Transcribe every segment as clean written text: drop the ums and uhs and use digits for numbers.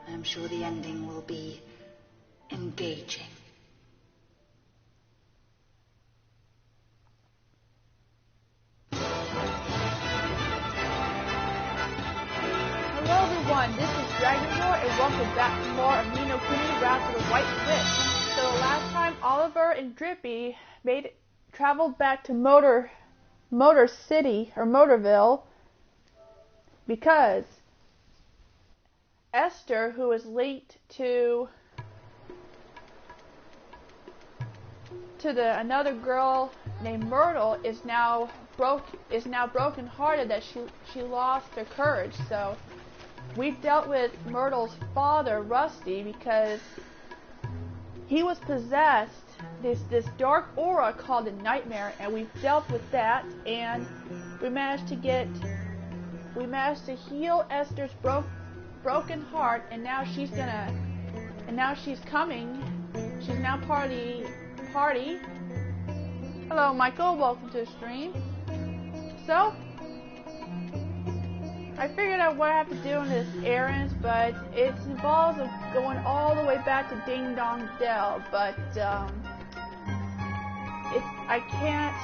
I'm sure the ending will be engaging. Hello everyone, this is Dragonlore and welcome back to more of Ni no Kuni Wrath of the White Witch. So last time Oliver and Drippy traveled back to Motor City or Motorville because Esther, who is linked to another girl named Myrtle, is now broken hearted that she lost her courage. So we dealt with Myrtle's father, Rusty, because he was possessed. This dark aura called the Nightmare, and we dealt with that, and we managed to heal Esther's broken heart, and now she's coming. She's now part of the party. Hello, Michael. Welcome to the stream. So, I figured out what I have to do in this errand, but it involves going all the way back to Ding Dong Dell, but I can't.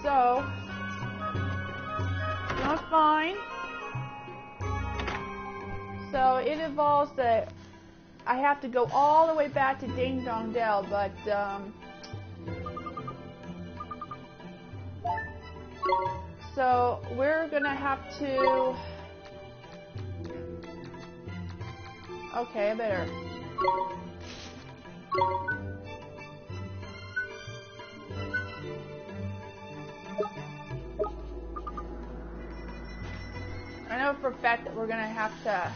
So, that's fine. So it involves that I have to go all the way back to Ding Dong Dell, but so we're gonna have to. Okay, I better. I know for a fact that we're gonna have to.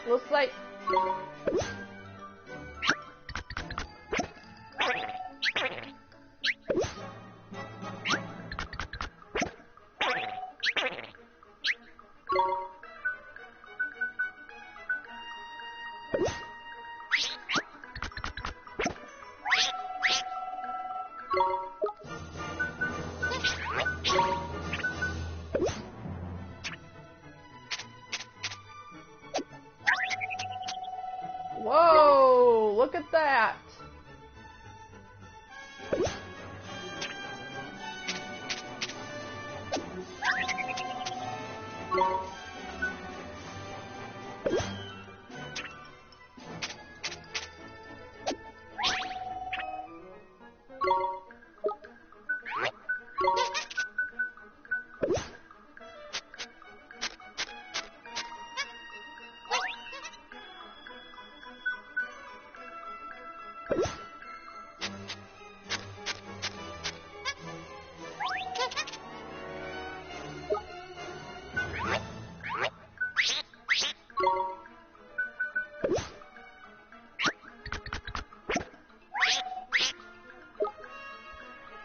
Looks like. Whoa, look at that.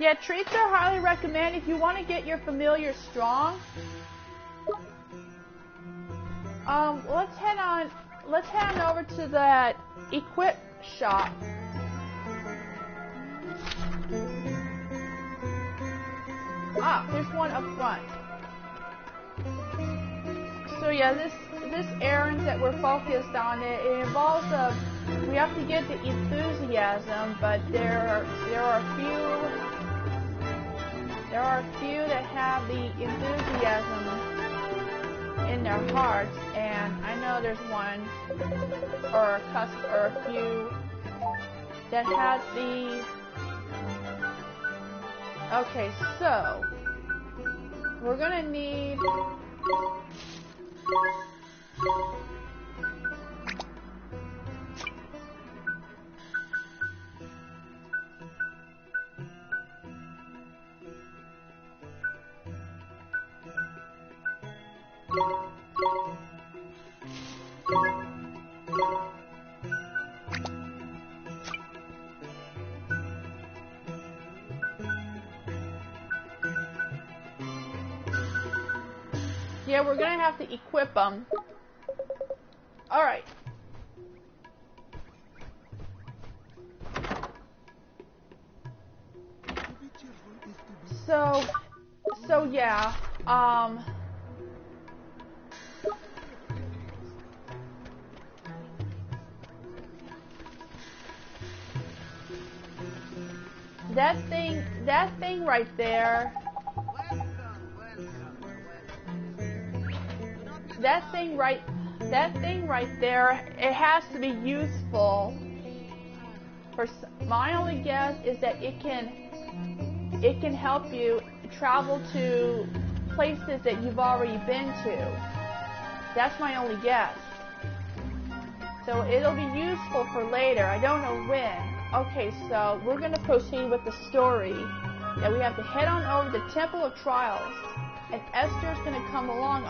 Yeah, treats are highly recommended if you want to get your familiar strong. Let's head on over to that equip shop. Ah, there's one up front. So yeah, this errand that we're focused on, it involves we have to get the enthusiasm, but there are a few that have the enthusiasm in their hearts, and I know there's one or a few that had the. Okay, so we're gonna need. Yeah, we're gonna have to equip them. Alright. So yeah, that thing right there, that thing right there, it has to be useful. My only guess is that it can help you travel to places that you've already been to. That's my only guess. So it'll be useful for later. I don't know when. Okay, so we're going to proceed with the story. That we have to head on over to the Temple of Trials. And Esther's going to come along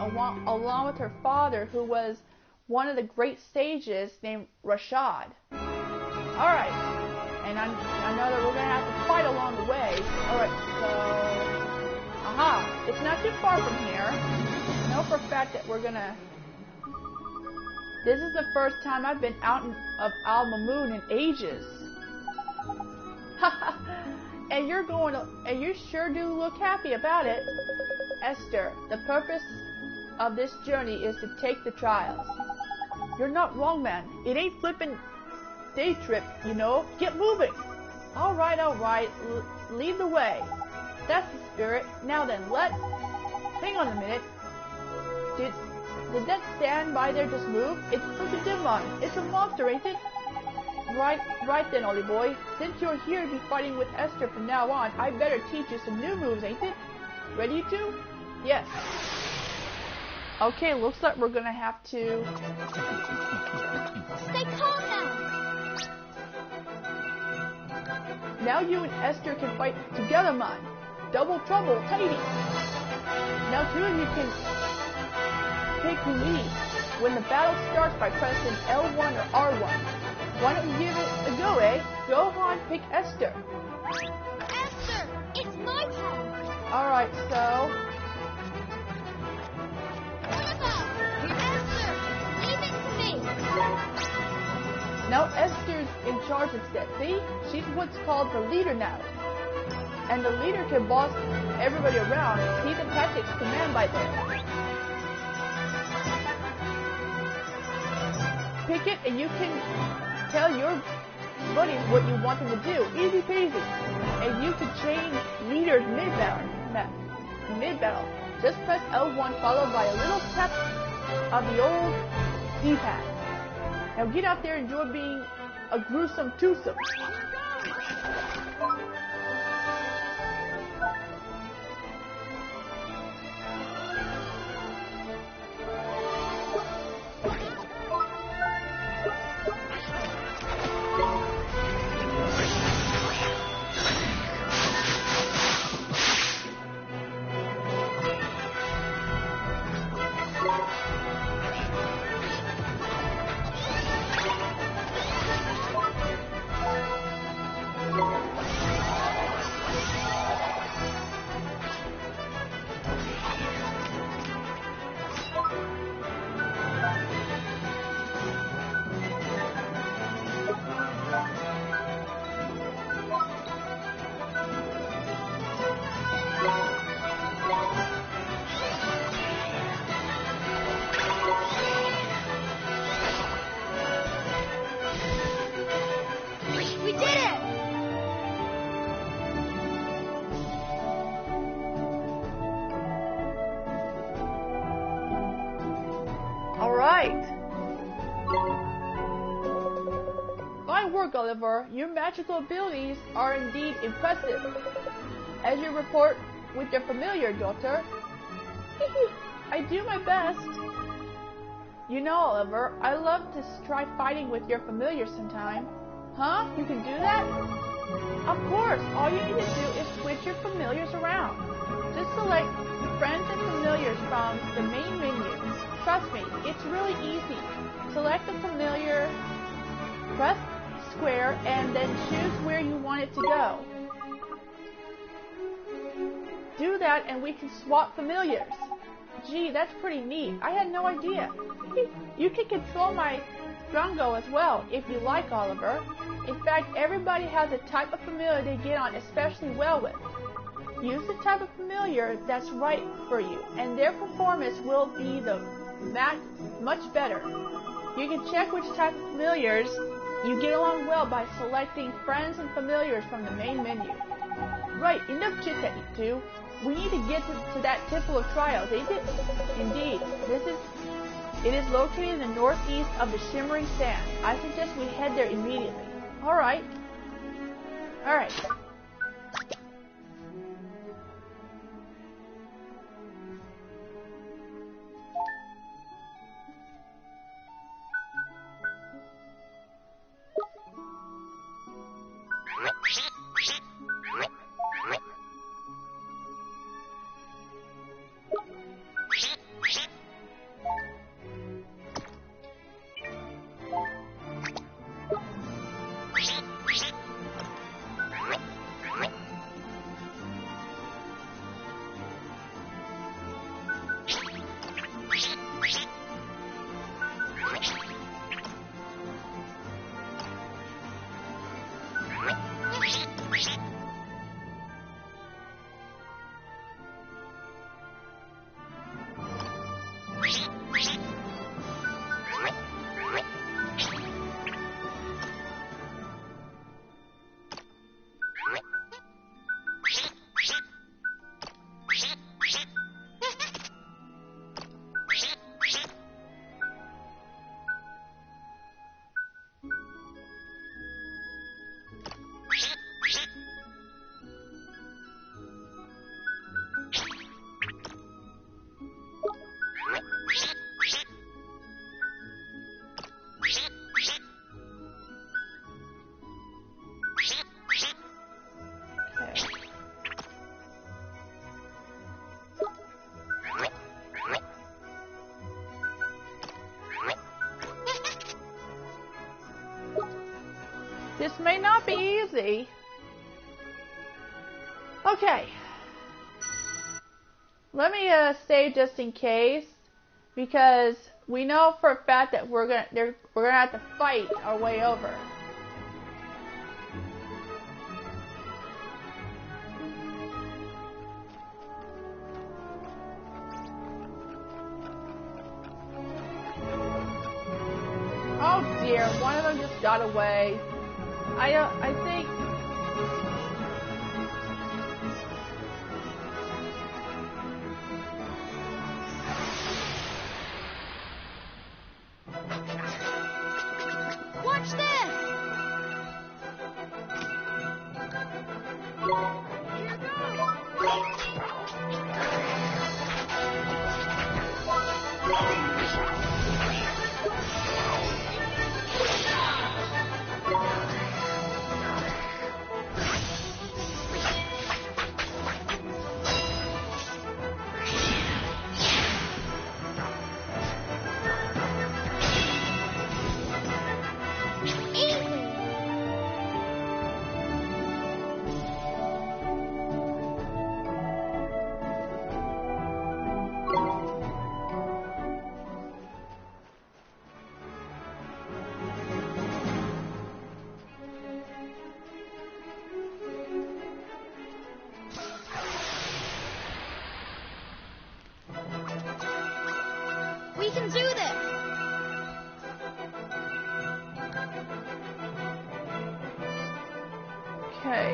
with her father, who was one of the great sages named Rashad. Alright. And I know that we're going to have to fight along the way. Alright, so... Aha! It's not too far from here. I know for a fact that we're going to... This is the first time I've been out of Al Mamoon in ages. And you sure do look happy about it. Esther, the purpose of this journey is to take the trials. You're not wrong, man. It ain't flippin' day trip, you know. Get moving. All right. Lead the way. That's the spirit. Now then, hang on a minute. Did that stand by there just move? It's the demon. It's a monster, ain't it? Right then, Ollie boy. Since you're here to be fighting with Esther from now on, I better teach you some new moves, ain't it? Ready to? Yes. Okay, looks like we're gonna have to... Stay calm now! Now you and Esther can fight together, man. Double trouble, tighty. Now two of you can pick who leads when the battle starts by pressing L1 or R1. Why don't you give it a go, eh? Go on, pick Esther. Esther, it's my turn. Alright, so... Esther, leave it to me. Now Esther's in charge instead, see? She's what's called the leader now. And the leader can boss everybody around. See the tactics command by there. Pick it and you can tell your buddies what you want them to do. Easy peasy. And you can change leaders mid-battle. Just press L1 followed by a little tap of the old D-pad. Now get out there and enjoy being a gruesome twosome. right. Fine work, Oliver. Your magical abilities are indeed impressive. As you report with your familiar, daughter. I do my best. You know, Oliver, I love to try fighting with your familiar sometime. Huh? You can do that? Of course. All you need to do is switch your familiars around. Just select friends and familiars from the main menu. Trust me, it's really easy. Select the familiar, press square, and then choose where you want it to go. Do that and we can swap familiars. Gee, that's pretty neat. I had no idea. You can control my Drongo as well, if you like, Oliver. In fact, everybody has a type of familiar they get on especially well with. Use the type of familiar that's right for you, and their performance will be much better. You can check which type of familiars you get along well by selecting friends and familiars from the main menu. Right, enough chit-chat, you two. We need to get to that temple of trials, ain't it? Indeed. It is located in the northeast of the Shimmering Sand. I suggest we head there immediately. Alright. Alright. This may not be easy. Okay. Let me save just in case, because we know for a fact that we're gonna have to fight our way over. Oh dear, one of them just got away. I think. Watch this! We can do this! Okay.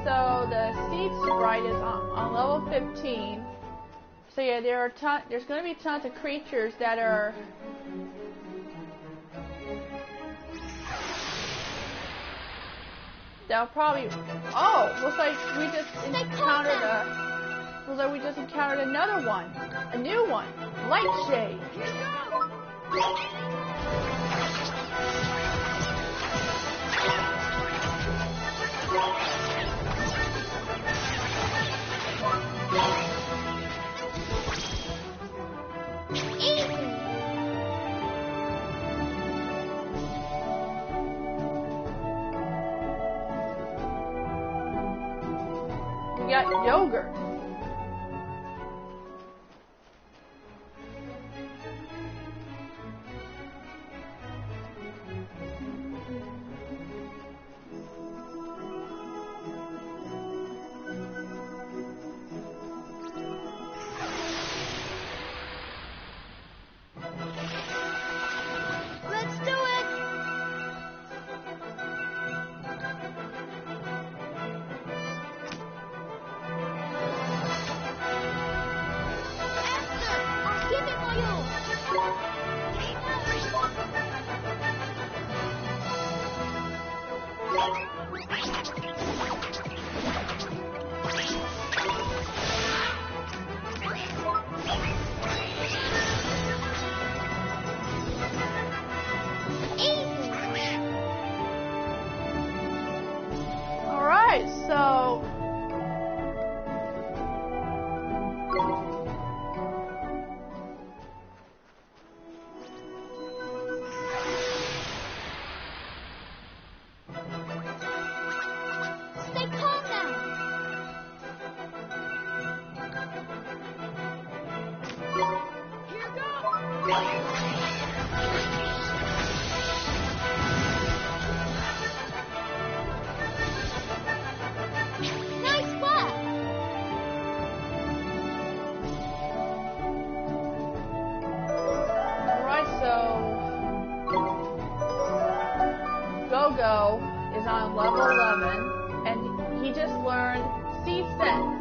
so the seed sprite is on level 15. So yeah, there's going to be tons of creatures that are... That'll probably... Oh, looks like we just encountered another one. A new one. Lightshade. We got yogurt. Let's do it! Esther, I'll give it for you! Alright, so... Stay calm now! Here goes! Nice work! Alright, so... Go-Go is on level 11, and he just learned Seed Sense.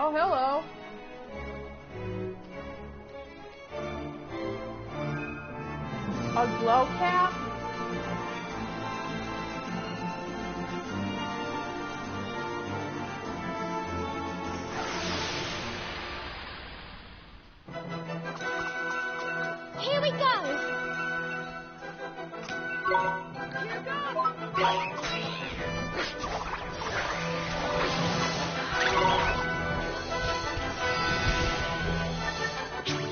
Oh, hello. A glow cap? Here we go!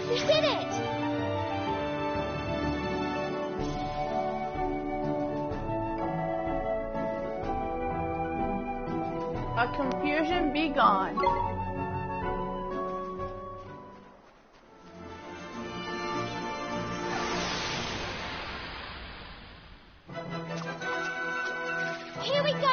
We did it! A confusion be gone. Here we go!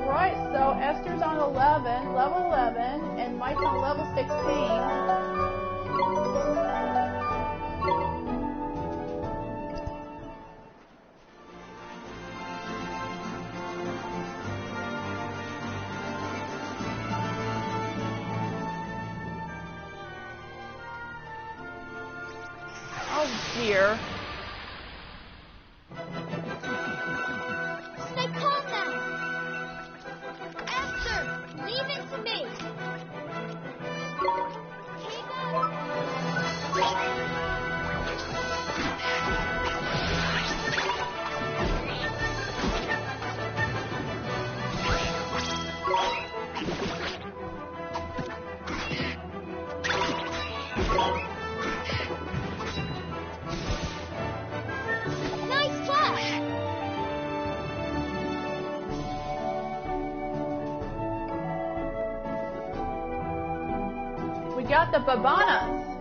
Right, so Esther's on level 11, and Mike's on level 16. Oh dear. got the babanas.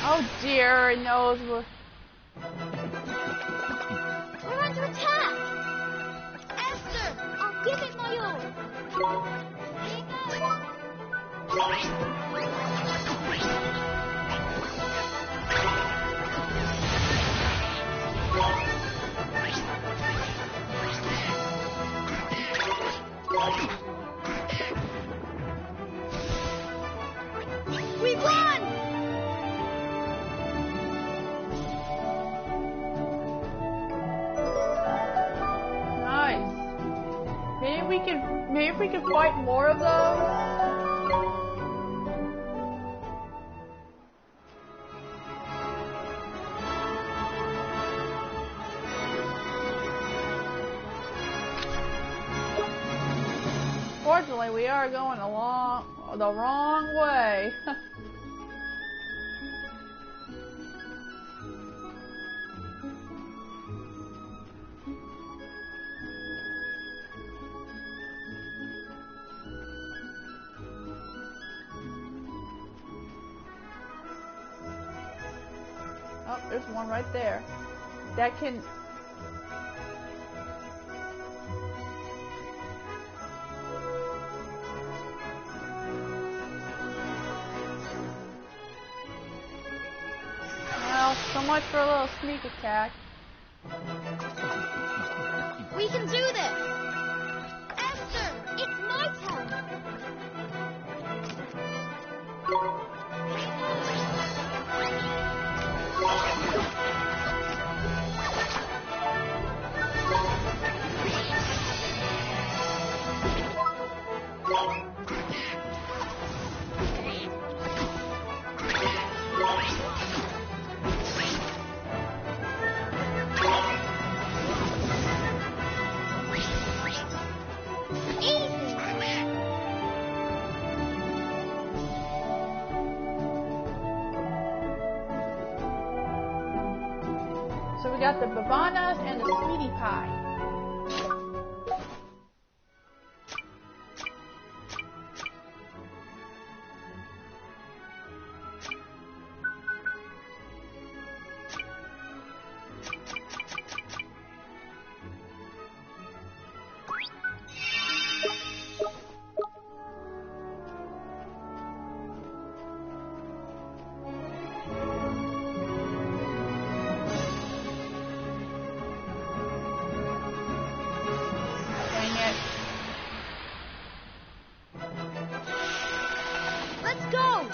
Oh dear, it knows we're... We're under attack! Esther, I'll give it my all. We won! Maybe if we could fight more of those. Fortunately, we are going along the wrong way. Oh, there's one right there. That can... Well, so much for a little sneak attack. We can do this! Esther, it's my turn! So we got the babanas and the sweetie pie. Let's go!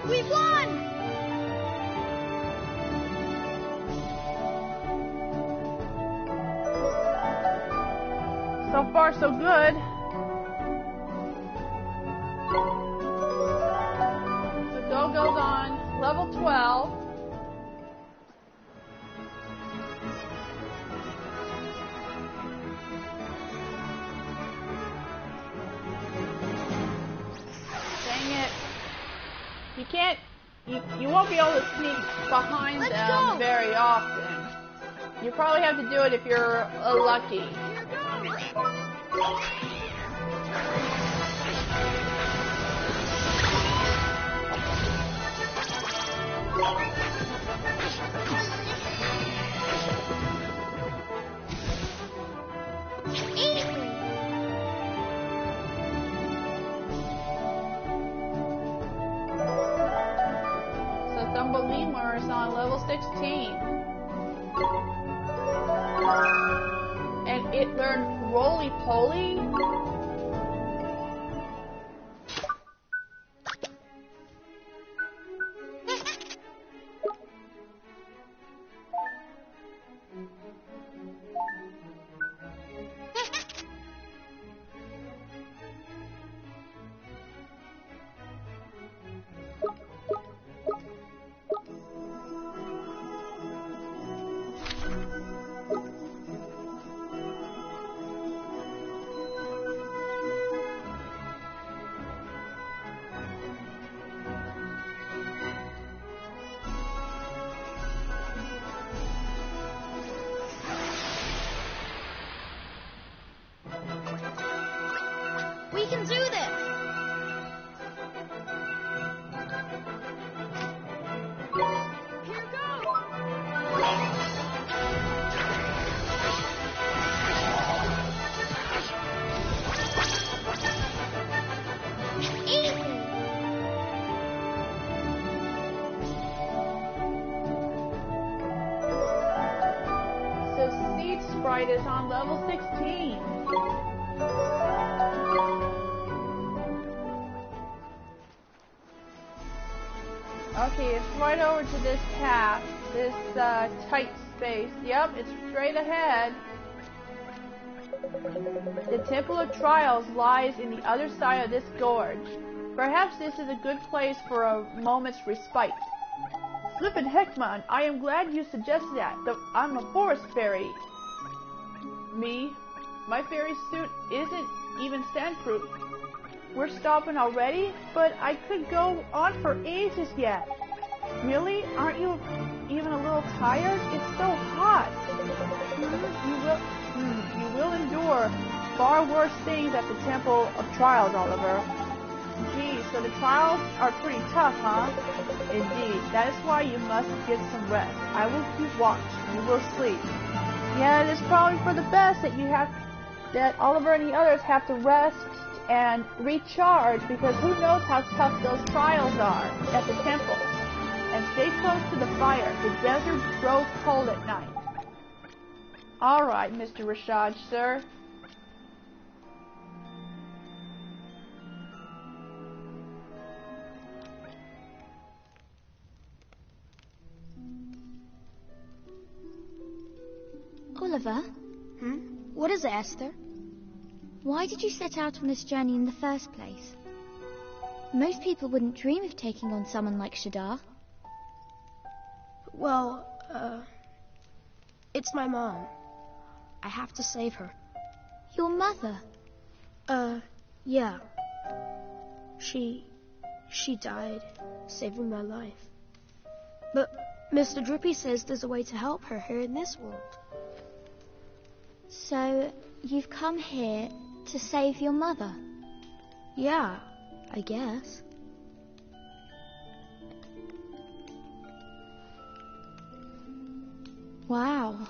We won! So far, so good. So Go goes on level 12. Dang it. You can't, you won't be able to sneak behind Let's them go. very often. You probably have to do it if you're lucky. So Thumbelina is on level 16. and it learned roly-poly? We can do this! Here goes! Easy! So Seed Sprite is on level 16. Okay, it's right over to this path, this tight space. Yep, it's straight ahead. The Temple of Trials lies in the other side of this gorge. Perhaps this is a good place for a moment's respite. Flippin' Heckman, I am glad you suggested that. I'm a forest fairy. Me? My fairy suit isn't even sandproof. We're stopping already? But I could go on for ages yet. Really? Aren't you even a little tired? It's so hot. You will endure far worse things at the Temple of Trials, Oliver. Gee, so the trials are pretty tough, huh? Indeed. That is why you must get some rest. I will keep watch. You will sleep. Yeah, it is probably for the best that Oliver and the others have to rest and recharge, because who knows how tough those trials are at the temple. And stay close to the fire. The desert grows cold at night. Alright, Mr. Rashad, sir. Oliver? What is it, Esther? Why did you set out on this journey in the first place? Most people wouldn't dream of taking on someone like Shadar. Well, it's my mom. I have to save her. Your mother? Yeah. She died, saving my life. But Mr. Drippy says there's a way to help her here in this world. So, you've come here to save your mother? Yeah, I guess. Wow.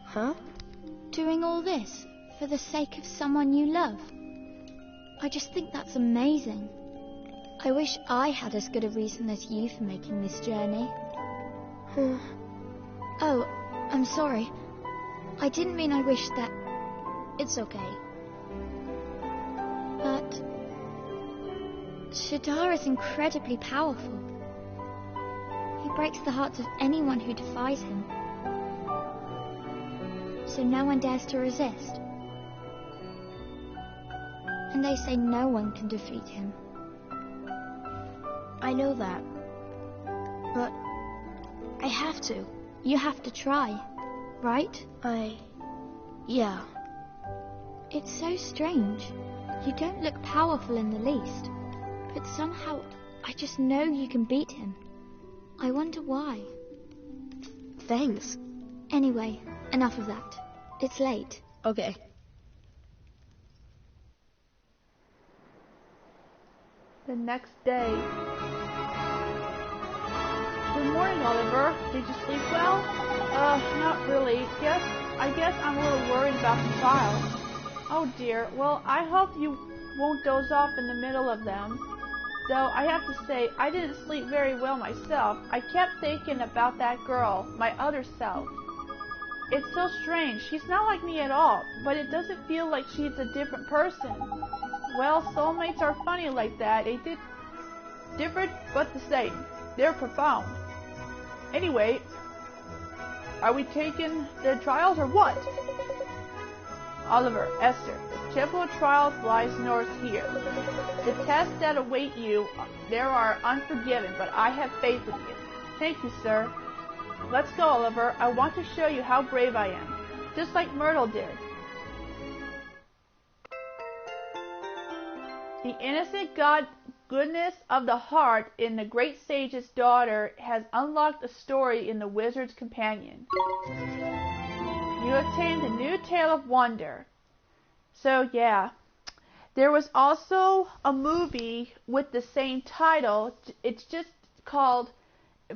Huh? Doing all this for the sake of someone you love? I just think that's amazing. I wish I had as good a reason as you for making this journey. Oh, I'm sorry. I didn't mean I wished that... It's okay. But... Shadar is incredibly powerful. He breaks the hearts of anyone who defies him. So no one dares to resist. And they say no one can defeat him. I know that. But I have to. You have to try, right? Yeah. It's so strange. You don't look powerful in the least. But somehow, I just know you can beat him. I wonder why. Thanks. Anyway, enough of that. It's late. Okay. The next day. Good morning, Oliver. Did you sleep well? Not really. I guess I'm a little worried about the trials. Oh dear. Well, I hope you won't doze off in the middle of them. Though I have to say, I didn't sleep very well myself. I kept thinking about that girl, my other self. It's so strange. She's not like me at all, but it doesn't feel like she's a different person. Well, soulmates are funny like that. They did different but the same. They're profound. Anyway, are we taking the trials or what? Oliver, Esther, the Temple of Trials lies north here. The tests that await you there are unforgiving, but I have faith in you. Thank you, sir. Let's go, Oliver. I want to show you how brave I am, just like Myrtle did. The innocent goodness of the heart in the great sage's daughter has unlocked a story in the Wizard's Companion. You obtained a new tale of wonder. So yeah, there was also a movie with the same title. It's just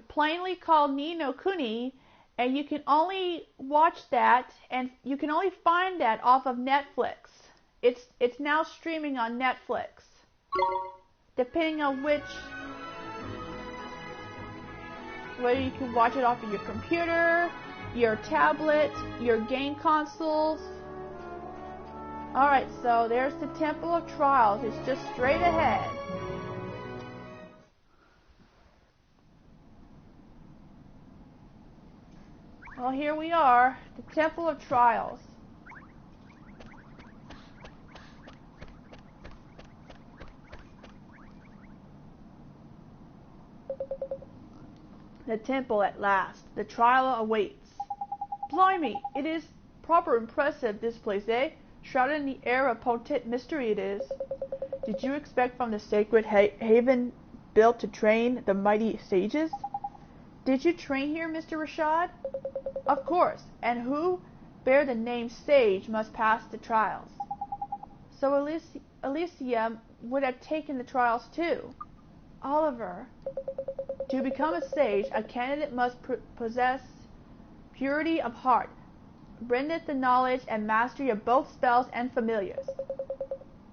plainly called Ni no Kuni, and you can only watch that, and you can only find that off of Netflix. It's now streaming on Netflix. Depending on whether you can watch it off of your computer, your tablet, your game consoles. Alright, so there's the Temple of Trials. It's just straight ahead. Well, here we are, the Temple of Trials. The temple at last. The trial awaits. Blimey, it is proper impressive, this place, eh? Shrouded in the air of potent mystery it is. Did you expect from the sacred haven built to train the mighty sages? Did you train here, Mr. Rashad? Of course, and who bear the name sage must pass the trials. So Alicia would have taken the trials too. Oliver, to become a sage, a candidate must possess purity of heart, blended the knowledge and mastery of both spells and familiars.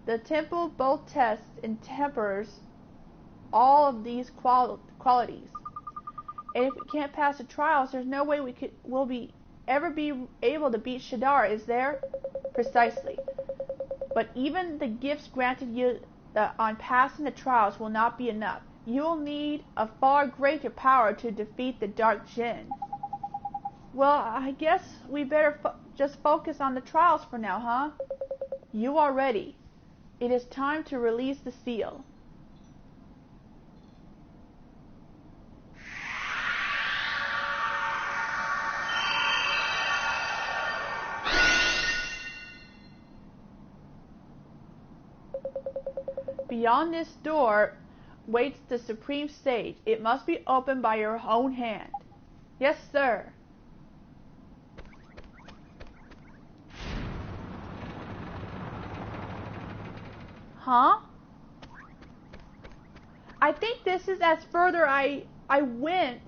The temple both tests and tempers all of these qualities. And if we can't pass the trials, there's no way we'll ever be able to beat Shadar, is there? Precisely. But even the gifts granted you on passing the trials will not be enough. You'll need a far greater power to defeat the Dark Djinn. Well, I guess we better just focus on the trials for now, huh? You are ready. It is time to release the seal. Beyond this door waits the Supreme Sage. It must be opened by your own hand. Yes, sir. Huh? I think this is as further I went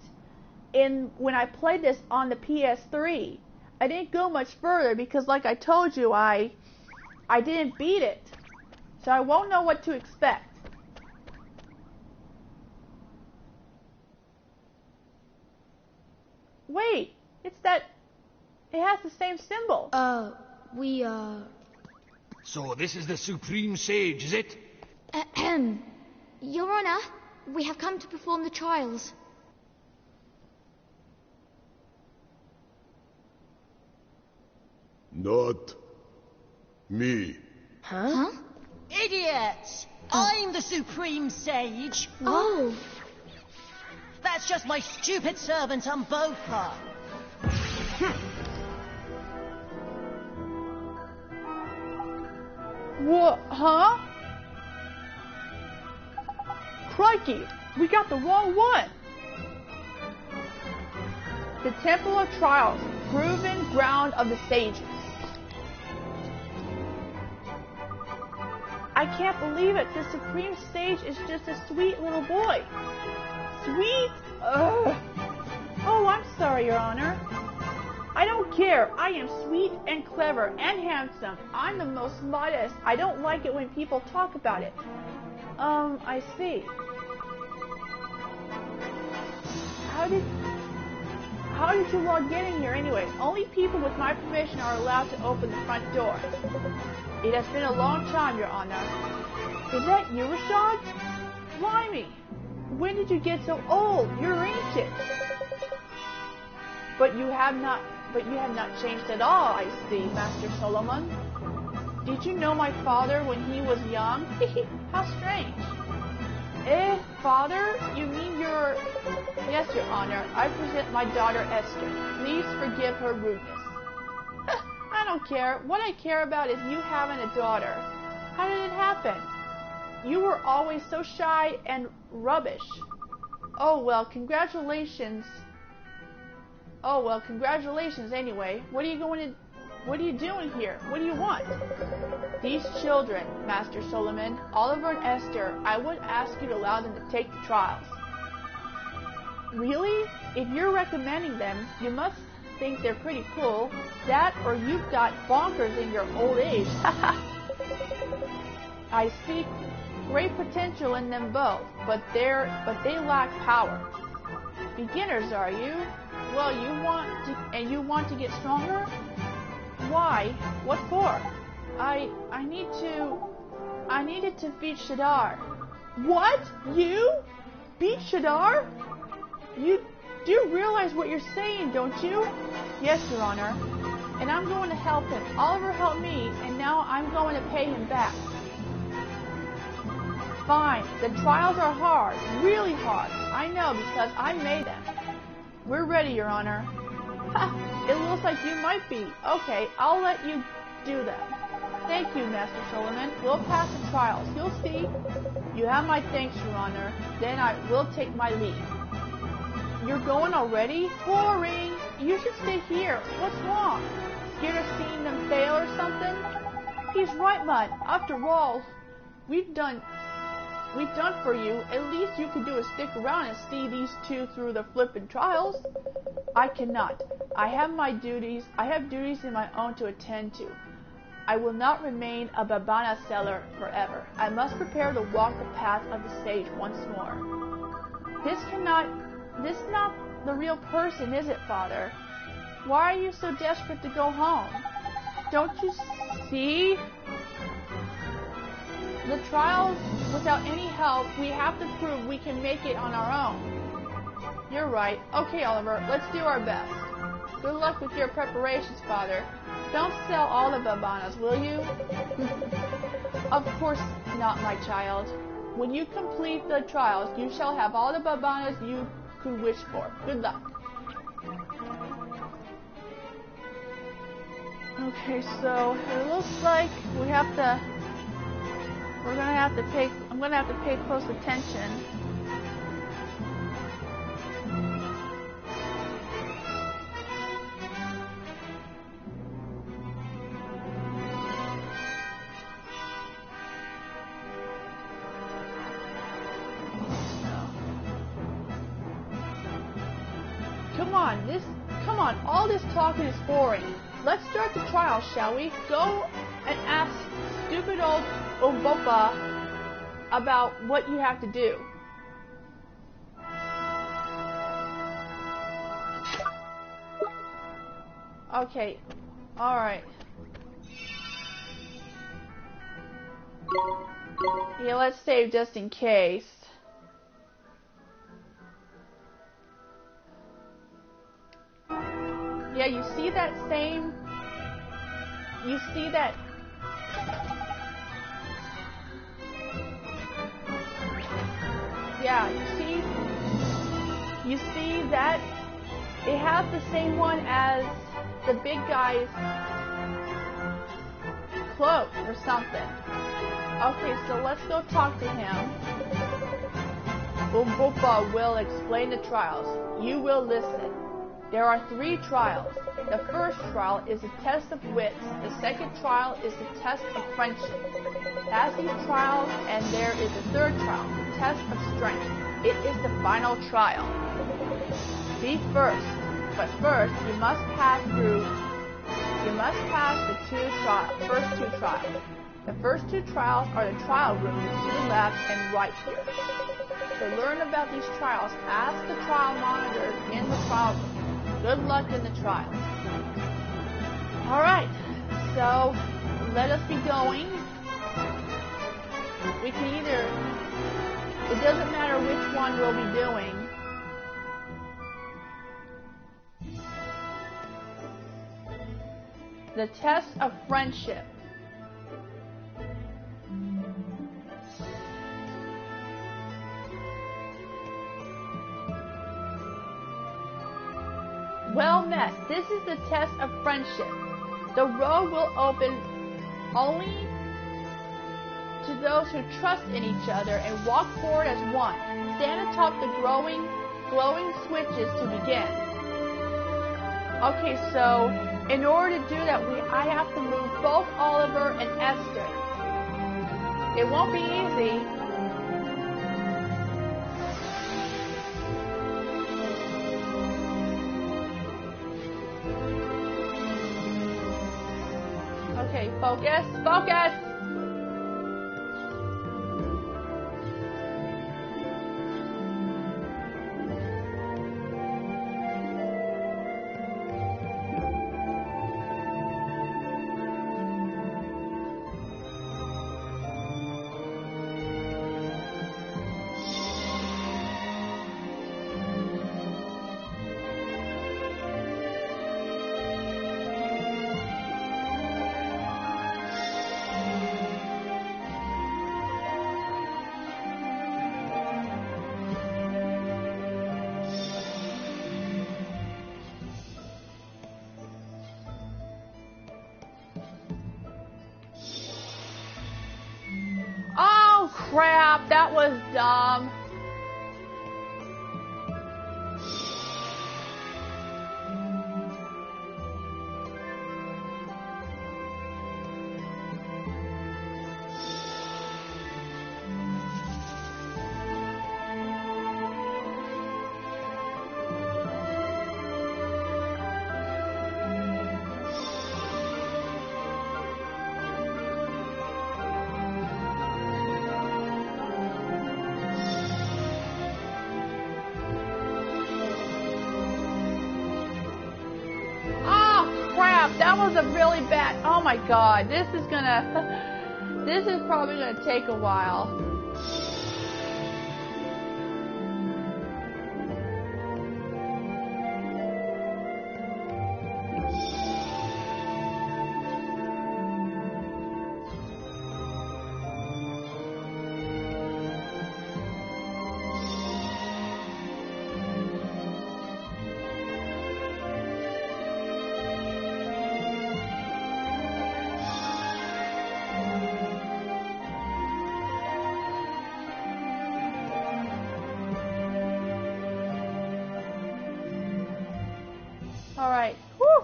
in when I played this on the PS3. I didn't go much further because, like I told you, I didn't beat it. So I won't know what to expect. Wait, it has the same symbol. So this is the Supreme Sage, is it? Your Honor, we have come to perform the trials. Not me. Huh? Idiots! I'm the Supreme Sage. Oh. That's just my stupid servant Umboka. What? Huh? Crikey, we got the wrong one. The Temple of Trials, proven ground of the sages. I can't believe it. The Supreme Sage is just a sweet little boy. Sweet? Ugh. Oh, I'm sorry, Your Honor. I don't care. I am sweet and clever and handsome. I'm the most modest. I don't like it when people talk about it. I How did you all get in here anyway? Only people with my permission are allowed to open the front door. It has been a long time, Your Honor. Is that you, Rashad? Blimey! When did you get so old? You're ancient. But you have not changed at all, I see, Master Solomon. Did you know my father when he was young? How strange. Father? You mean you're... Yes, Your Honor. I present my daughter Esther. Please forgive her rudeness. I don't care. What I care about is you having a daughter. How did it happen? You were always so shy and rubbish. Oh, well, congratulations. Anyway. What are you doing here? What do you want? These children, Master Solomon, Oliver and Esther, I would ask you to allow them to take the trials. Really? If you're recommending them, you must think they're pretty cool. That or you've got bonkers in your old age. I see great potential in them both, but they lack power. Beginners, are you? Well, you want to get stronger? Why? What for? I needed to beat Shadar. What? You? Beat Shadar? You do realize what you're saying, don't you? Yes, Your Honor. And I'm going to help him. Oliver helped me, and now I'm going to pay him back. Fine. The trials are hard. Really hard. I know because I made them. We're ready, Your Honor. Ha! It looks like you might be. Okay, I'll let you do that. Thank you, Master Solomon. We'll pass the trials. You'll see. You have my thanks, Your Honor. Then I will take my leave. You're going already? Boring. You should stay here. What's wrong? Scared of seeing them fail or something? He's right, Mud. After all, we've done for you. At least you could do is stick around and see these two through the flippin' trials. I cannot. I have duties of my own to attend to. I will not remain a Babana seller forever. I must prepare to walk the path of the sage once more. This is not the real person, is it, Father? Why are you so desperate to go home? Don't you see? The trials, without any help, we have to prove we can make it on our own. You're right. Okay, Oliver, let's do our best. Good luck with your preparations, Father. Don't sell all the Babanas, will you? Of course not, my child. When you complete the trials, you shall have all the Babanas you could wish for. Good luck. Okay, so it looks like I'm gonna have to pay close attention. Come on, all this talking is boring. Let's start the trial, shall we? Go and ask stupid old Obopa about what you have to do. Okay, alright. Yeah, let's save just in case. Yeah, you see that? Yeah, you see that? It has the same one as the big guy's cloak or something. Okay, so let's go talk to him. Umbopa will explain the trials. You will listen. There are 3 trials. The first trial is a test of wits. The second trial is the test of friendship. Pass these trials, and there is a third trial, the test of strength. It is the final trial. Be first, but first you must pass the first two trials. The first 2 trials are the trial rooms to the left and right here. To learn about these trials, ask the trial monitors in the trial room. Good luck in the trial. Alright, so let us be going. We can either, it doesn't matter which one we'll be doing. The test of friendship. Well met. This is the test of friendship. The road will open only to those who trust in each other and walk forward as one. Stand atop the glowing switches to begin. Okay, so in order to do that, I have to move both Oliver and Esther. It won't be easy. Okay, focus, focus! Oh crap, that was dumb. That was a really bad, oh my god, this is probably gonna take a while. Alright, whew!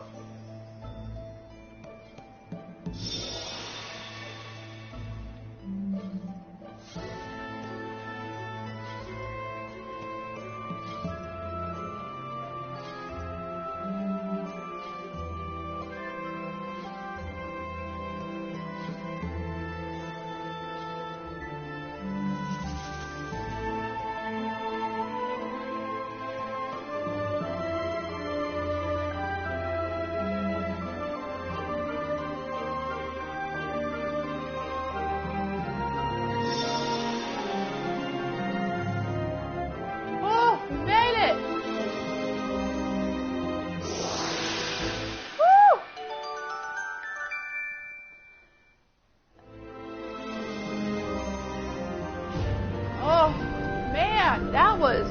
That was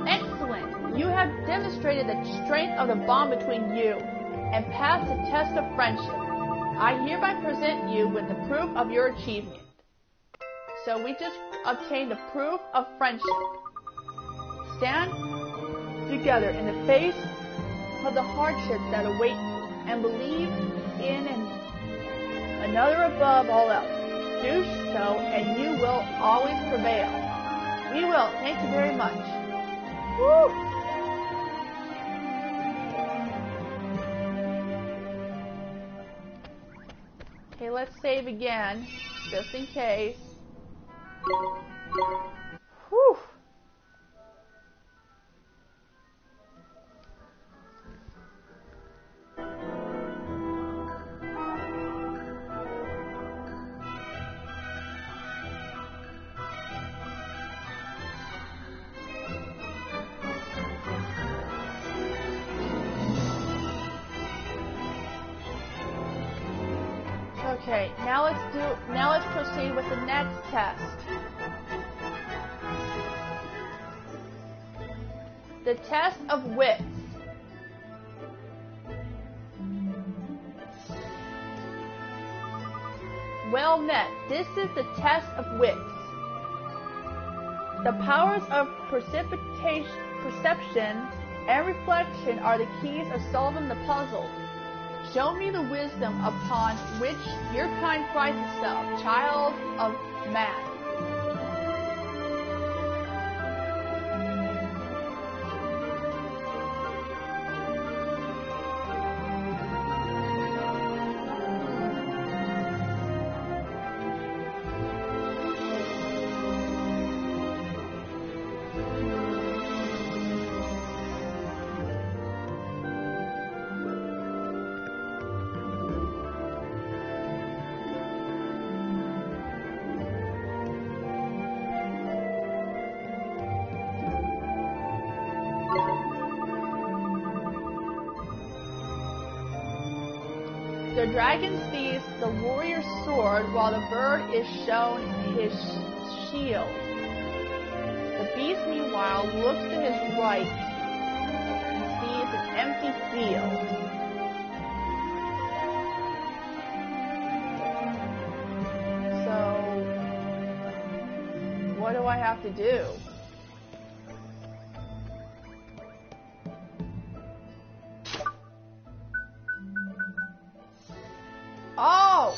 excellent. You have demonstrated the strength of the bond between you and passed the test of friendship. I hereby present you with the proof of your achievement. So we just obtained the proof of friendship. Stand together in the face of the hardships that await you and believe in another above all else. Do so, and you will always prevail. We will. Thank you very much. Woo! Okay, let's save again, just in case. Whew. Okay, now let's proceed with the next test. The test of wits. Well met. This is the test of wits. The powers of perception and reflection are the keys of solving the puzzle. Show me the wisdom upon which your kind prides itself, child of math. The dragon sees the warrior's sword while the bird is shown his shield. The beast, meanwhile, looks to his right and sees an empty field. So, what do I have to do? Oh!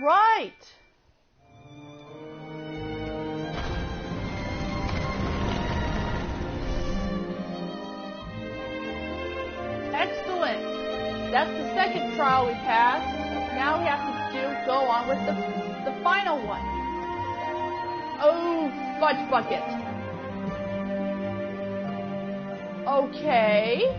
Right. Excellent. That's the second trial we passed. Now we have to go on with the final one. Oh, fudge bucket. Okay.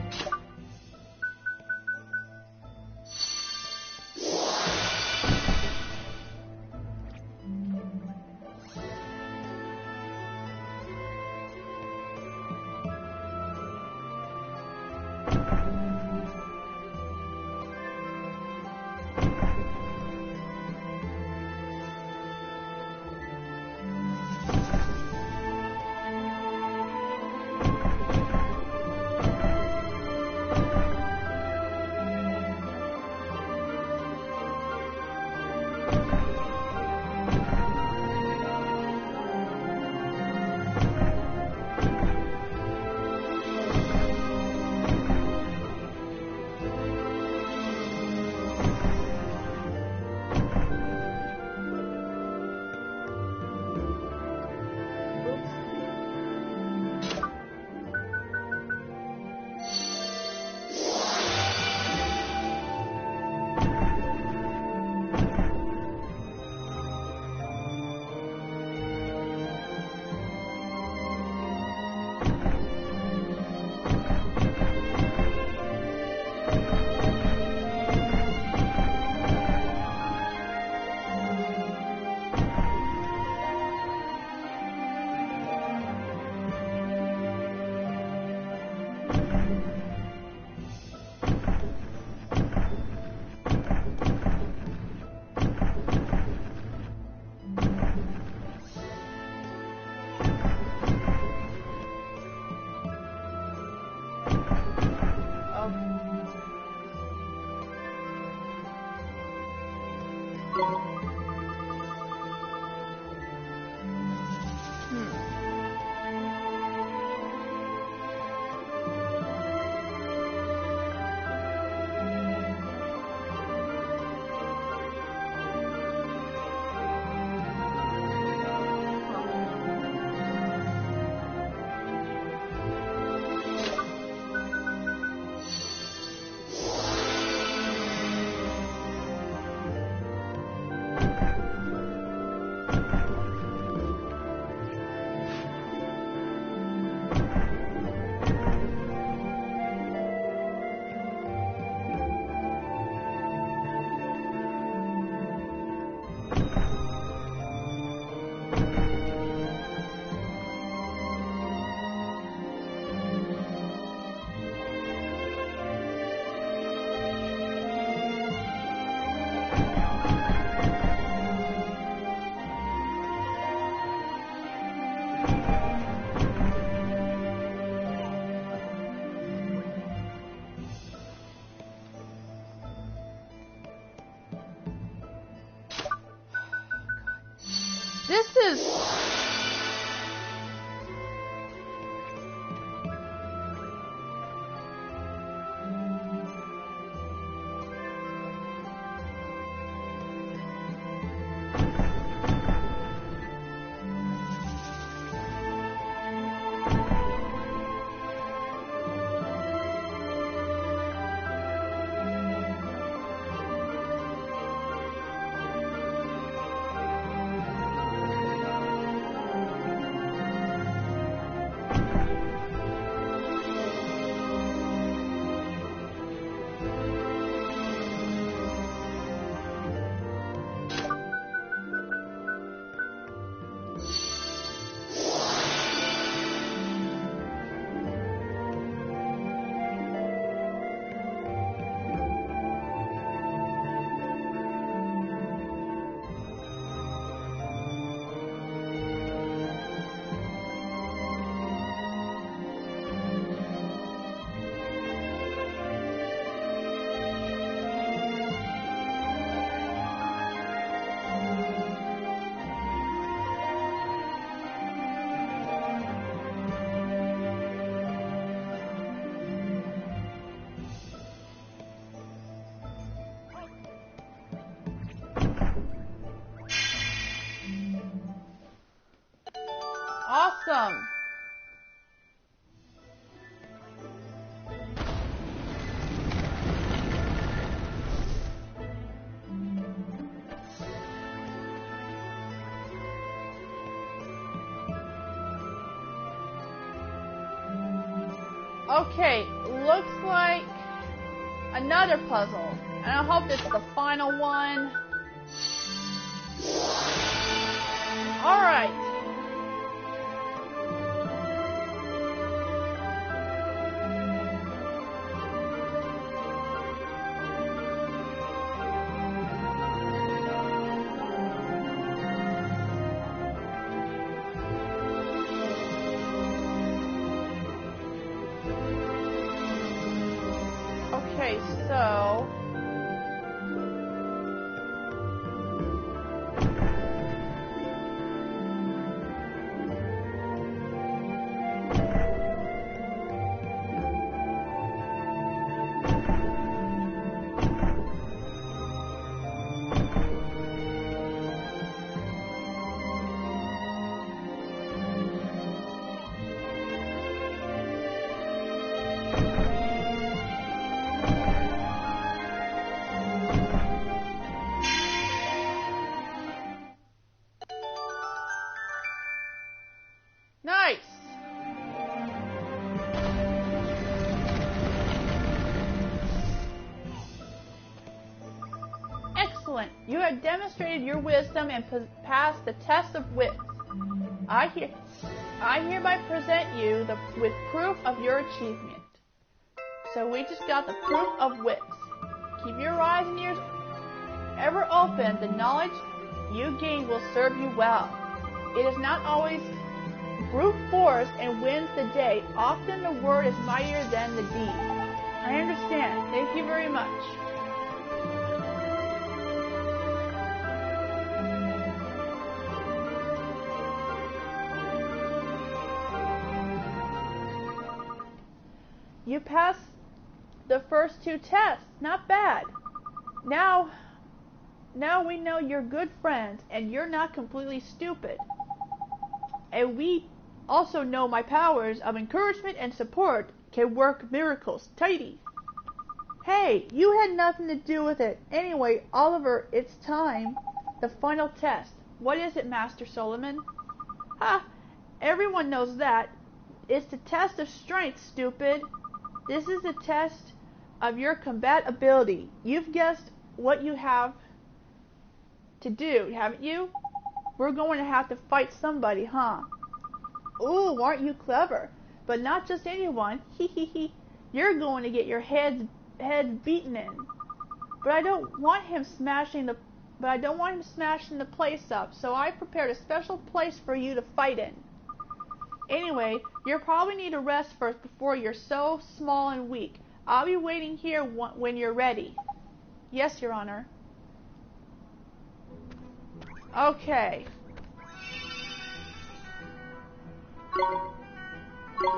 Awesome. Okay, looks like another puzzle. And I hope it's the final one. Alright. Okay, so nice. Excellent. You have demonstrated your wisdom and passed the test of wits. I hereby present you with proof of your achievement. So we just got the proof of wits. Keep your eyes and ears ever open. The knowledge you gain will serve you well. It is not always brute force and wins the day. Often the word is mightier than the deed. I understand. Thank you very much. You passed the first two tests. Not bad. Now we know you're good friends and you're not completely stupid. And we also know my powers of encouragement and support can work miracles. Tidy. Hey, you had nothing to do with it. Anyway, Oliver, it's time. The final test. What is it, Master Solomon? Ha! Everyone knows that. It's the test of strength, stupid. This is the test of your combat ability. You've guessed what you have to do, haven't you? We're going to have to fight somebody, huh? Ooh, aren't you clever? But not just anyone. Hee hee hee. You're going to get your head beaten in. But I don't want him smashing the place up. So I prepared a special place for you to fight in. Anyway, you'll probably need a rest first before you're so small and weak. I'll be waiting here when you're ready. Yes, Your Honor. Okay.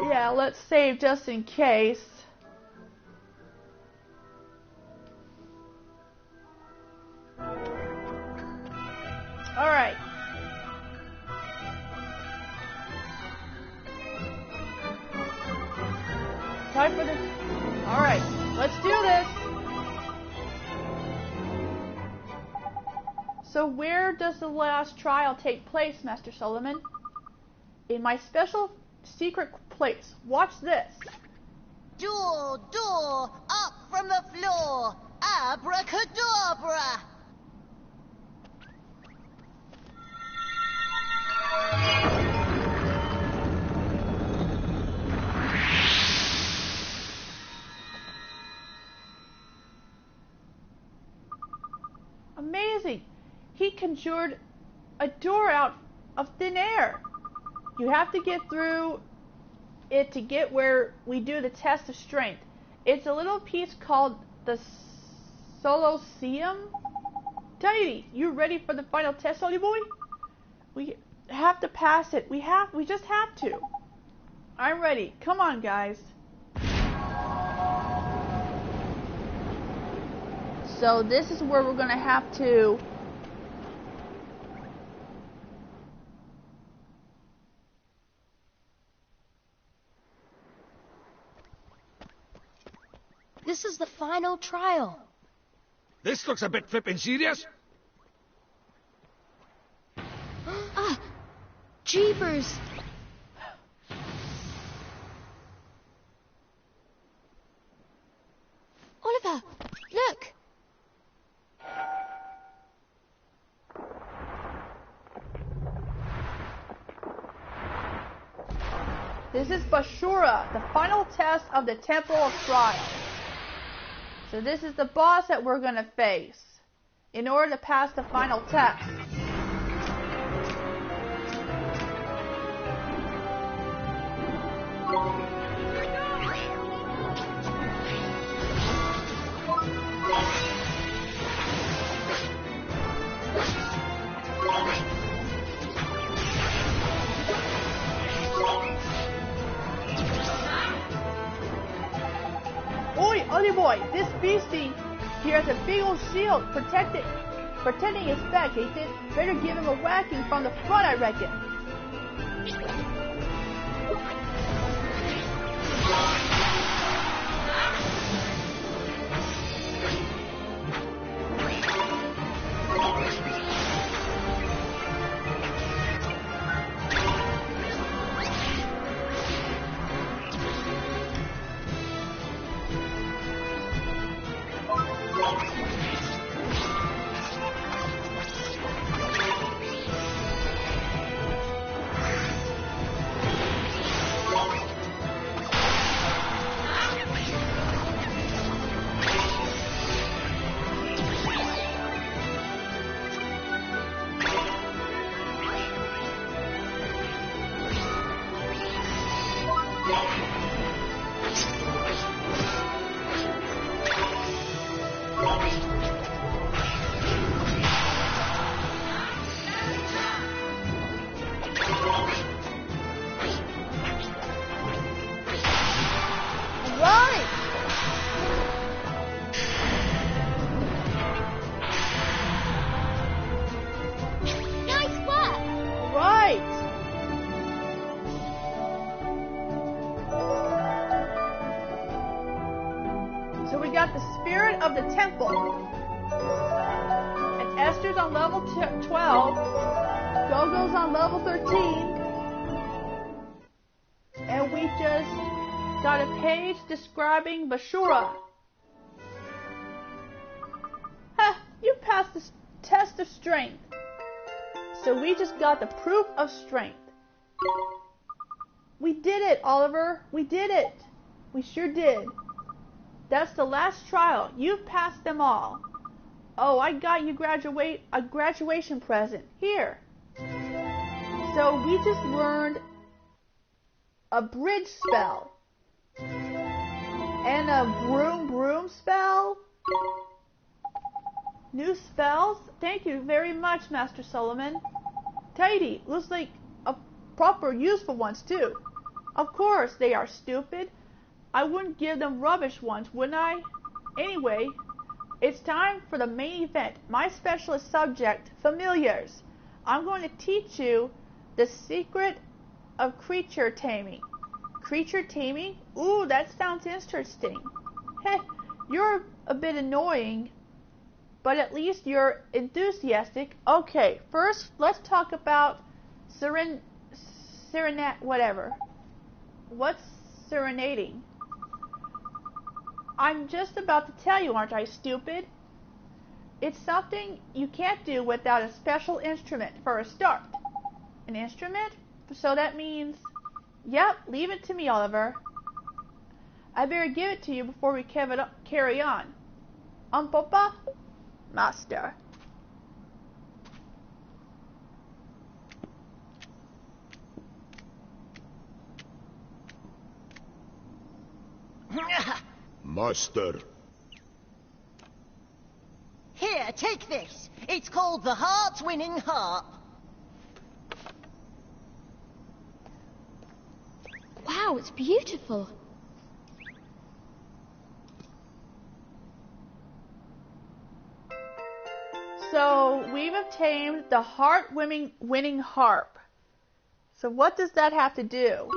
Yeah, let's save just in case. Alright. Time for the... Alright, let's do this. So where does the last trial take place, Master Solomon? In my special secret place. Watch this. Door, up from the floor. Abracadabra. Amazing. He conjured a door out of thin air. You have to get through it to get where we do the test of strength. It's a little piece called the Soloseum. Tidy, you ready for the final test, Solly boy? We have to pass it. We just have to. I'm ready. Come on, guys. So this is where we're gonna have to . This is the final trial. This looks a bit flippin' serious. Ah! Jeepers! Oliver, look! This is Bashura, the final test of the Temple of Trial. So this is the boss that we're going to face in order to pass the final test. Oi, Ollie boy, this beastie here has a big old shield protecting his back. He did better give him a whacking from the front, I reckon. Of the temple, and Esther's on level 12, Gogo's on level 13, and we just got a page describing Bashura. You passed the test of strength, so we just got the proof of strength. We did it, Oliver. We did it. We sure did. That's the last trial. You've passed them all. Oh, I got you a graduation present. Here. So we just learned a bridge spell. And a broom spell. New spells. Thank you very much, Master Solomon. Tidy. Looks like a proper useful ones too. Of course, they are stupid. I wouldn't give them rubbish ones, wouldn't I? Anyway, it's time for the main event. My specialist subject, familiars. I'm going to teach you the secret of creature taming. Creature taming? Ooh, that sounds interesting. Heh, you're a bit annoying, but at least you're enthusiastic. Okay, first let's talk about whatever. What's serenading? I'm just about to tell you, aren't I, stupid? It's something you can't do without a special instrument for a start. An instrument? So that means... Yep, leave it to me, Oliver. I better give it to you before we carry on. Papa? Master. Master. Here, take this. It's called the Heart-Winning Harp. Wow, it's beautiful. So we've obtained the heart-winning harp. So what does that have to do?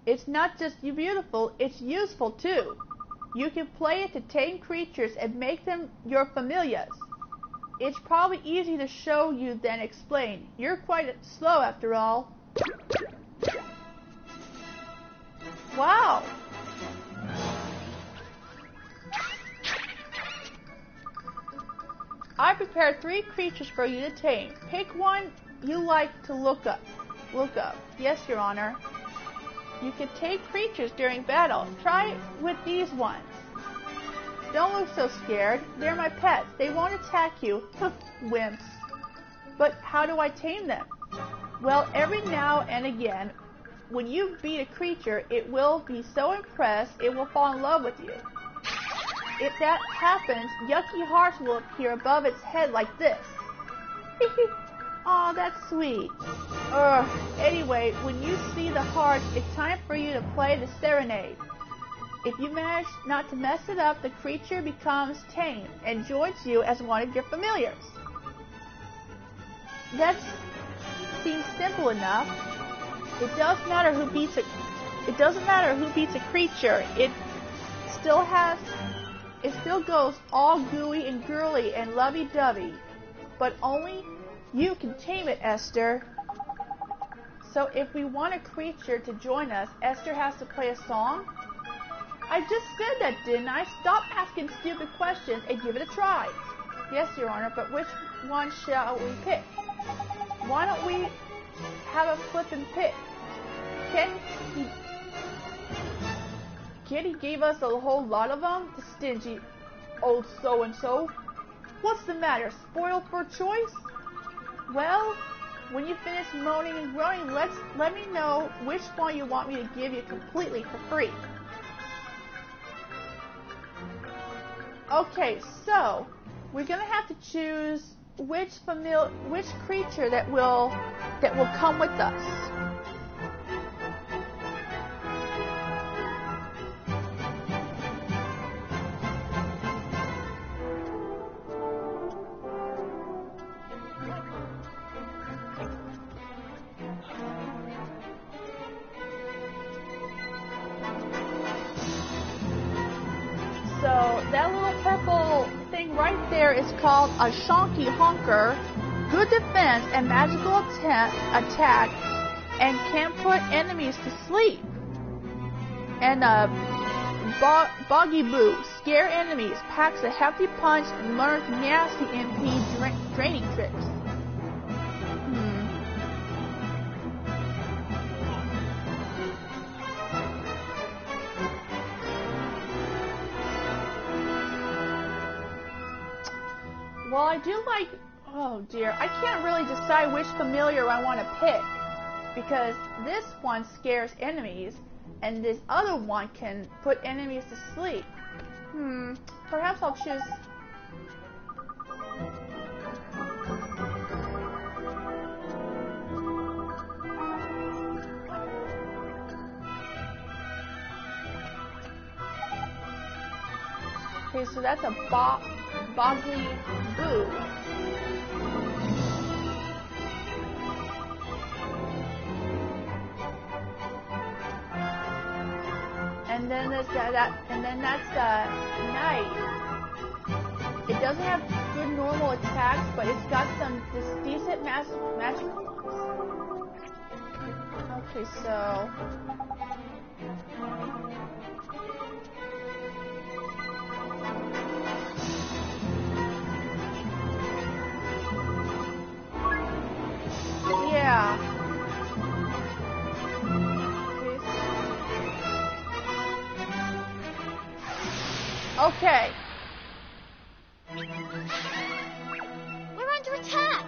It's not just beautiful, it's useful too. You can play it to tame creatures and make them your familiars. It's probably easy to show you than explain. You're quite slow after all. Wow! I prepared 3 creatures for you to tame. Pick one you like to look up. Yes, Your Honor. You can take creatures during battle. Try with these ones. Don't look so scared. They're my pets. They won't attack you. Wimps. But how do I tame them? Well, every now and again, when you beat a creature, it will be so impressed it will fall in love with you. If that happens, yucky hearts will appear above its head like this. Aw, that's sweet. Anyway, when you see the hearts, it's time for you to play the serenade. If you manage not to mess it up, the creature becomes tame and joins you as one of your familiars. That seems simple enough. It doesn't matter who beats a creature. It still goes all gooey and girly and lovey-dovey. But only you can tame it, Esther. So if we want a creature to join us, Esther has to play a song? I just said that, didn't I? Stop asking stupid questions and give it a try. Yes, Your Honor, but which one shall we pick? Why don't we have a flip and pick? Kitty gave us a whole lot of them? The stingy old so-and-so. What's the matter? Spoiled for choice? Well, when you finish moaning and groaning, let me know which one you want me to give you completely for free. Okay, so we're gonna have to choose which creature that will come with us. So that little purple thing right there is called a Shonky Honker. Good defense and magical attack, and can put enemies to sleep. And Boggy Boo, scare enemies, packs a hefty punch, and learns nasty MP draining tricks. Well, I do like... Oh dear, I can't really decide which familiar I want to pick, because this one scares enemies, and this other one can put enemies to sleep. Perhaps I'll choose... Okay, so that's a Boggy Boo. And then there's that's Knight. It doesn't have good normal attacks, but it's got some decent magical ones. Okay, so yeah. Okay. We're under attack!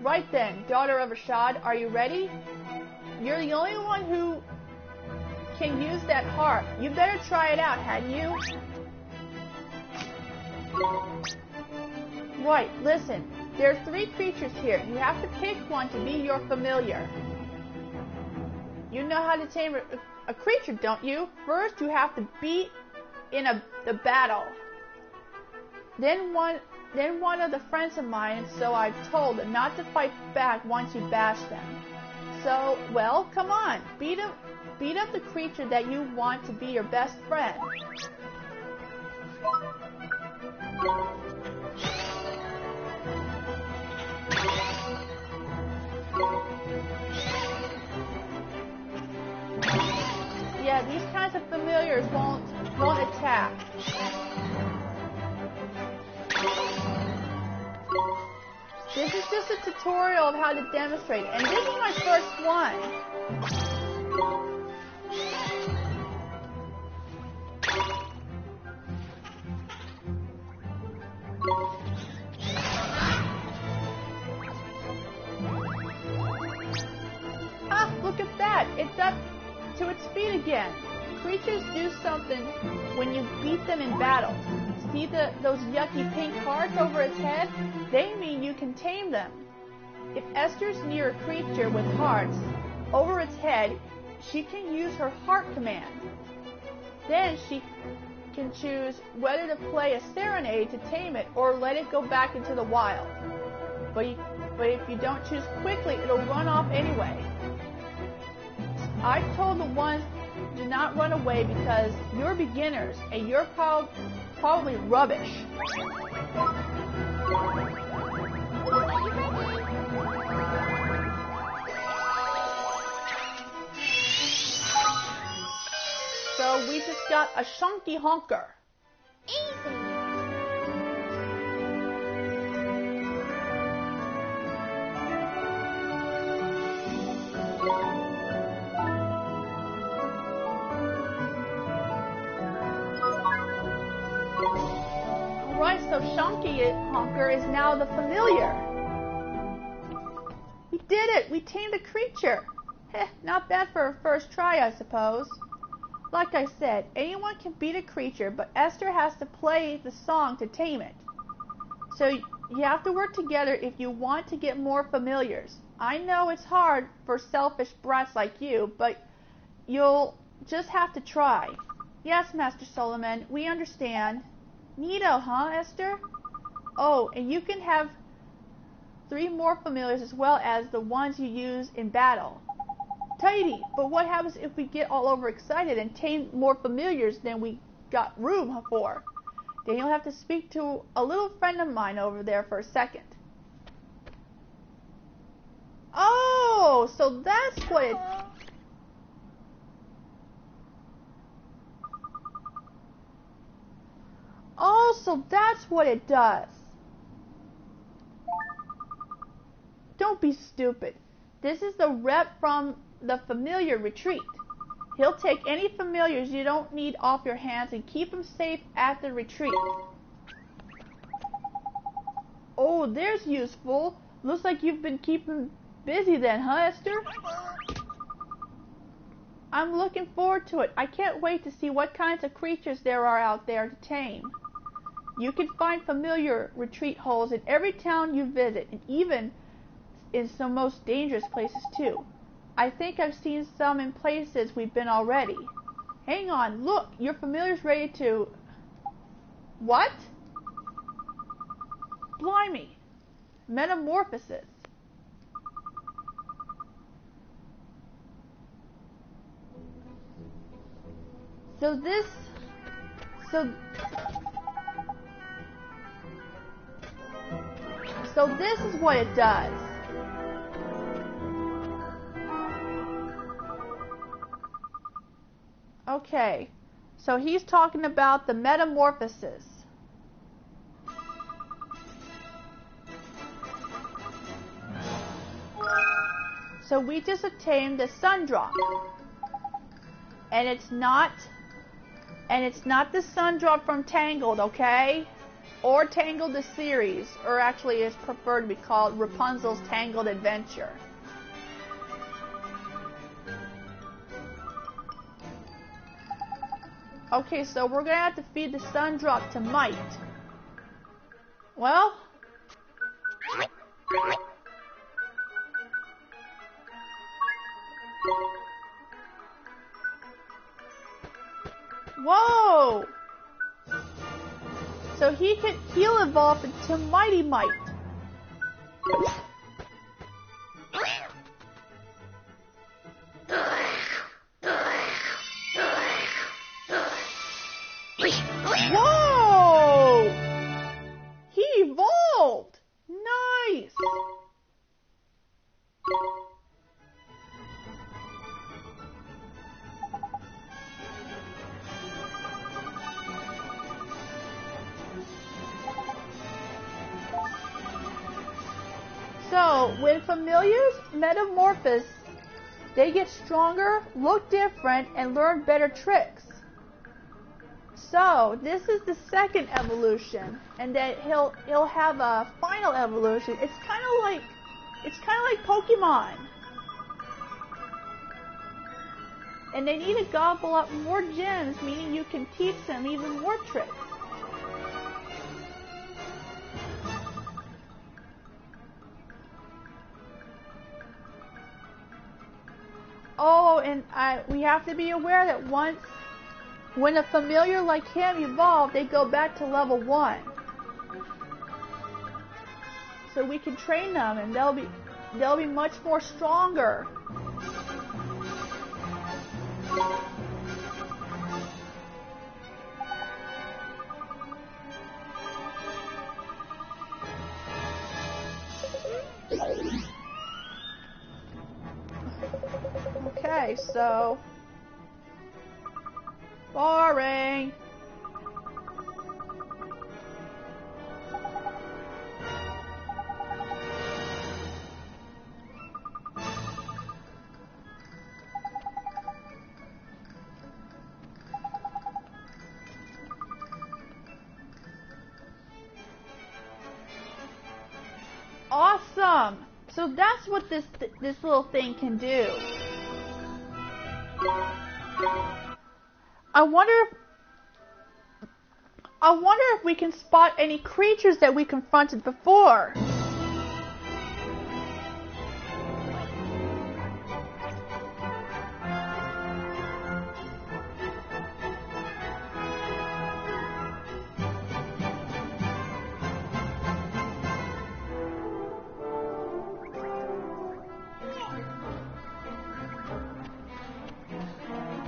Right then, daughter of Rashad, are you ready? You're the only one who can use that harp. You better try it out, hadn't you? Right, listen. There are 3 creatures here. You have to pick one to be your familiar. You know how to tame a creature, don't you? First, you have to beat in the battle. Then Then one of the friends of mine, so I've told them not to fight back once you bash them. So, well, come on, beat up the creature that you want to be your best friend. Yeah, these kinds of familiars won't attack. This is just a tutorial of how to demonstrate, and this is my first one. Ah, look at that! It's up to its feet again. Creatures do something when you beat them in battle. See those yucky pink hearts over its head? They mean you can tame them. If Esther's near a creature with hearts over its head, she can use her heart command. Then she can choose whether to play a serenade to tame it or let it go back into the wild. But if you don't choose quickly, it'll run off anyway. I've told the ones, do not run away because you're beginners and you're probably rubbish. So we just got a chunky honker. Easy. Alright, so Chunky Honker is now the familiar. We did it! We tamed a creature! Heh, not bad for a first try, I suppose. Like I said, anyone can beat a creature, but Esther has to play the song to tame it. So you have to work together if you want to get more familiars. I know it's hard for selfish brats like you, but you'll just have to try. Yes, Master Solomon, we understand. Neato, huh, Esther? Oh, and you can have 3 more familiars as well as the ones you use in battle. Tidy, but what happens if we get all overexcited and tame more familiars than we got room for? Then you'll have to speak to a little friend of mine over there for a second. Oh, so that's what it... Oh, so that's what it does. Don't be stupid. This is the rep from the familiar retreat. He'll take any familiars you don't need off your hands and keep them safe at the retreat. Oh, there's useful. Looks like you've been keeping busy then, huh, Esther? I'm looking forward to it. I can't wait to see what kinds of creatures there are out there to tame. You can find familiar retreat holes in every town you visit, and even in some most dangerous places too. I think I've seen some in places we've been already. Hang on, look, your familiar's ready to... What? Blimey. Metamorphosis. So this is what it does. Okay, so he's talking about the metamorphosis. So we just obtained the sun drop. And it's not the sun drop from Tangled, okay? Or Tangled the series, or actually it's preferred to be called Rapunzel's Tangled Adventure. Okay, so we're gonna have to feed the sun drop to Mite. Well... Whoa! So he'll evolve into Mighty Might. Whoa! He evolved! Nice! So, when familiars metamorphose, they get stronger, look different, and learn better tricks. So, this is the second evolution, and then he'll have a final evolution. It's kind of like Pokemon. And they need to gobble up more gems, meaning you can teach them even more tricks. Oh, and we have to be aware that when a familiar like him evolves, they go back to level 1. So we can train them, and they'll be much more stronger. Okay, so boring. Awesome. So that's what this little thing can do. I wonder if we can spot any creatures that we confronted before.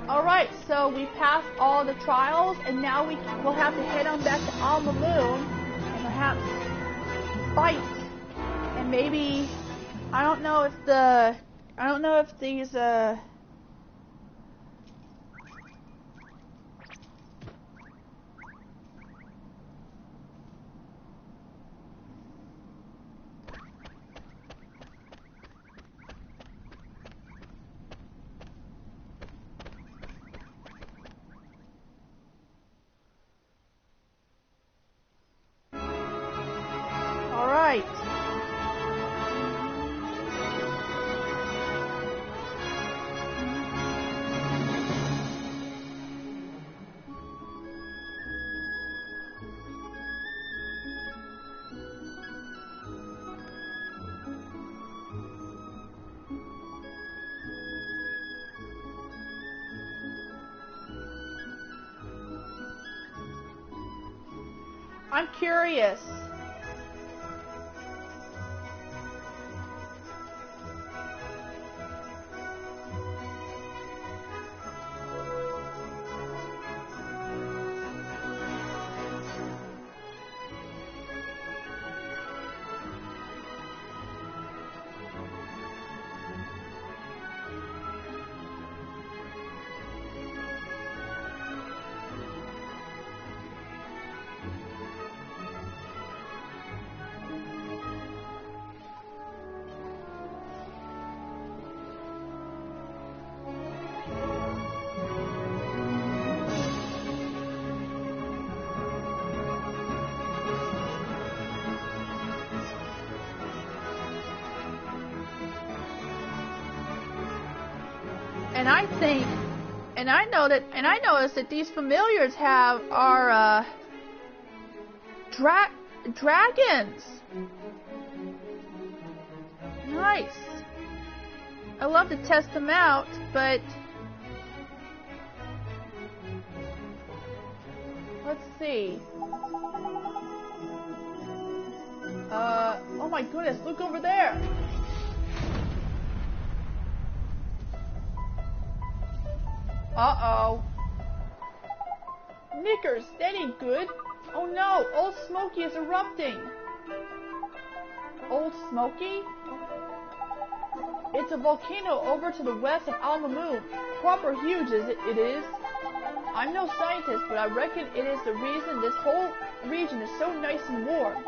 Alright, so we passed all the trials, and now we'll have to head on back to Alma Moon and perhaps fight. And maybe I don't know if these Alright. I'm curious. And I noticed that these familiars are dragons. Nice. I love to test them out, but let's see. Oh my goodness, look over there. Uh-oh. Knickers, that ain't good. Oh no, Old Smoky is erupting. Old Smoky? It's a volcano over to the west of Alma Moon. Proper huge it is. I'm no scientist, but I reckon it is the reason this whole region is so nice and warm.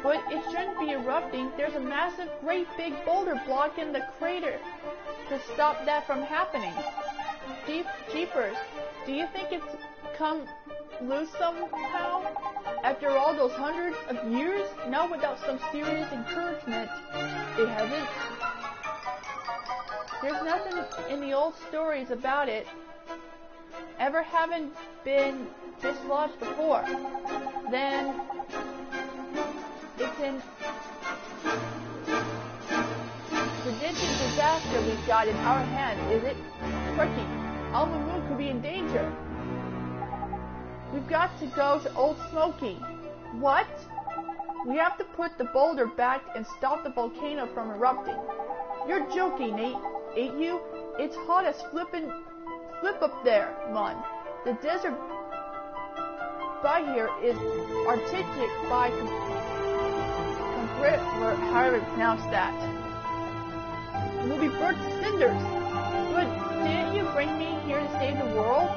But it shouldn't be erupting. There's a massive, great big boulder blocking the crater to stop that from happening. Jeepers, do you think it's come loose somehow? After all those hundreds of years? No, without some serious encouragement, it hasn't. There's nothing in the old stories about it ever having been dislodged before. Then it's in the distant disaster we've got in our hands, is it? Tricky. Alma Moon could be in danger. We've got to go to Old Smoky. What? We have to put the boulder back and stop the volcano from erupting. You're joking, ain't you? It's hot as flip up there, man. The desert by here is arctic by however you pronounce that. We'll be burnt to cinders. But didn't you bring me here to save the world?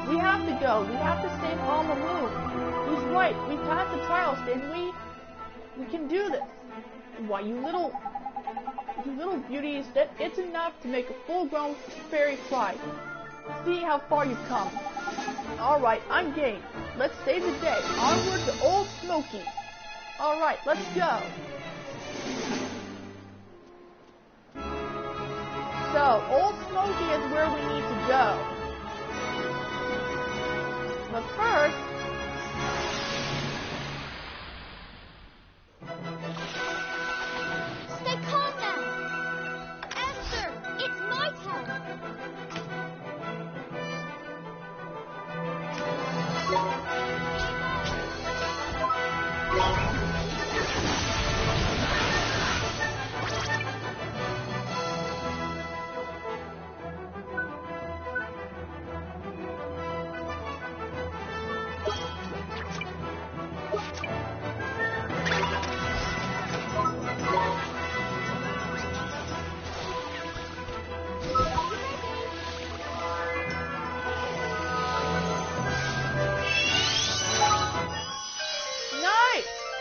We have to go. We have to save Alma Moon. He's right. We passed the trials, didn't we? We can do this. Why, you little beauties, that it's enough to make a full-grown fairy cry. See how far you've come. Alright, I'm game. Let's save the day. Onward to Old Smoky. Alright, let's go. So, Old Smoky is where we need to go. But first, stay calm now. Esther, it's my turn.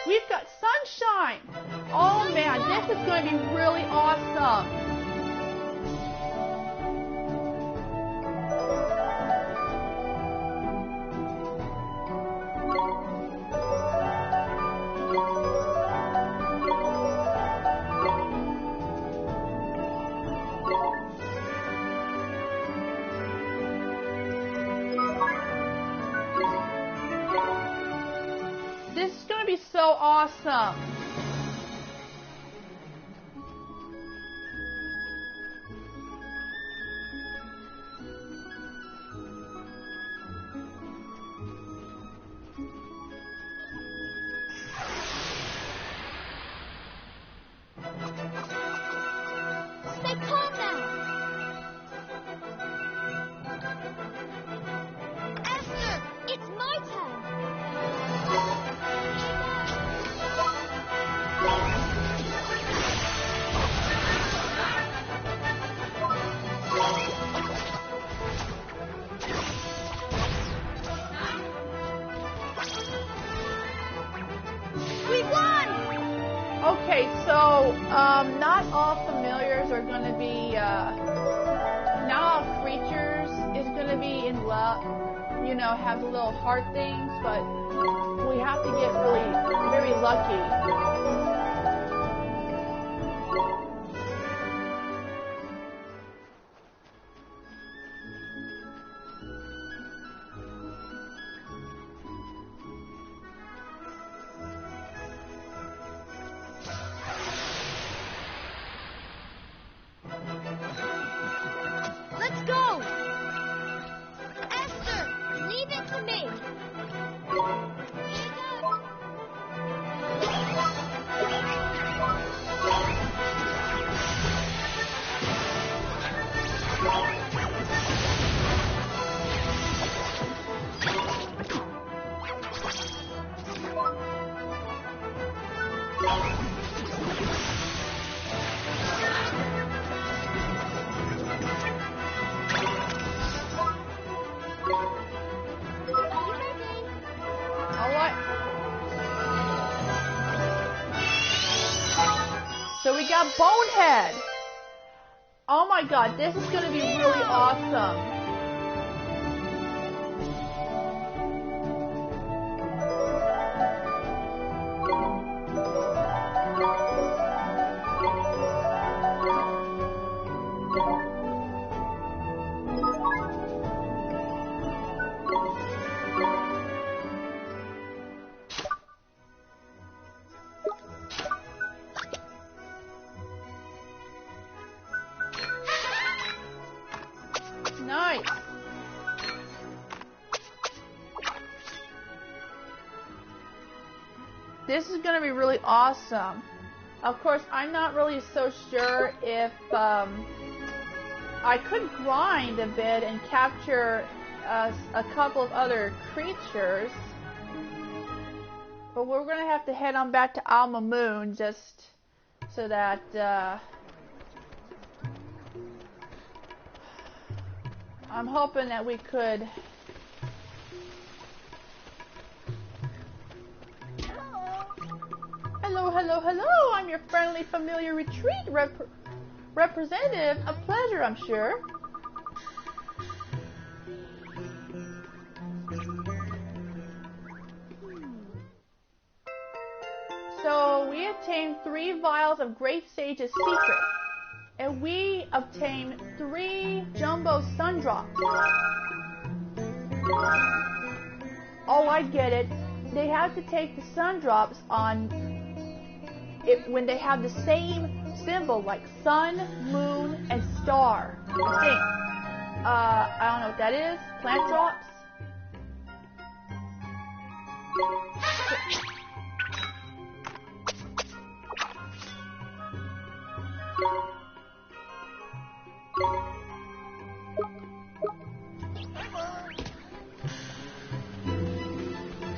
we've got sunshine. Oh man, this is going to be really awesome. This is going to be so awesome. Stay calm now. Esther, it's my turn. We won! Okay, so not all familiars are going to be, not all creatures is going to be in love, you know, have the little heart things, but we have to get really, very lucky. Let's go! Esther, leave it to me. Here you go. we got Bonehead. Oh my god, this is gonna be really awesome. Nice. This is going to be really awesome. Of course, I'm not really so sure if I could grind a bit and capture a couple of other creatures. But we're going to have to head on back to Alma Moon just so that... I'm hoping that we could... Hello, hello, hello! I'm your friendly familiar retreat representative. A pleasure, I'm sure. So, we obtained 3 vials of Great Sage's secret. And we obtained 3 jumbo sun drops. Oh, I get it. They have to take the sun drops on it when they have the same symbol, like sun, moon, and star. I think. I don't know what that is. Plant drops.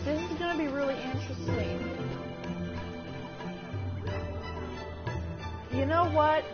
This is going to be really interesting. You know what?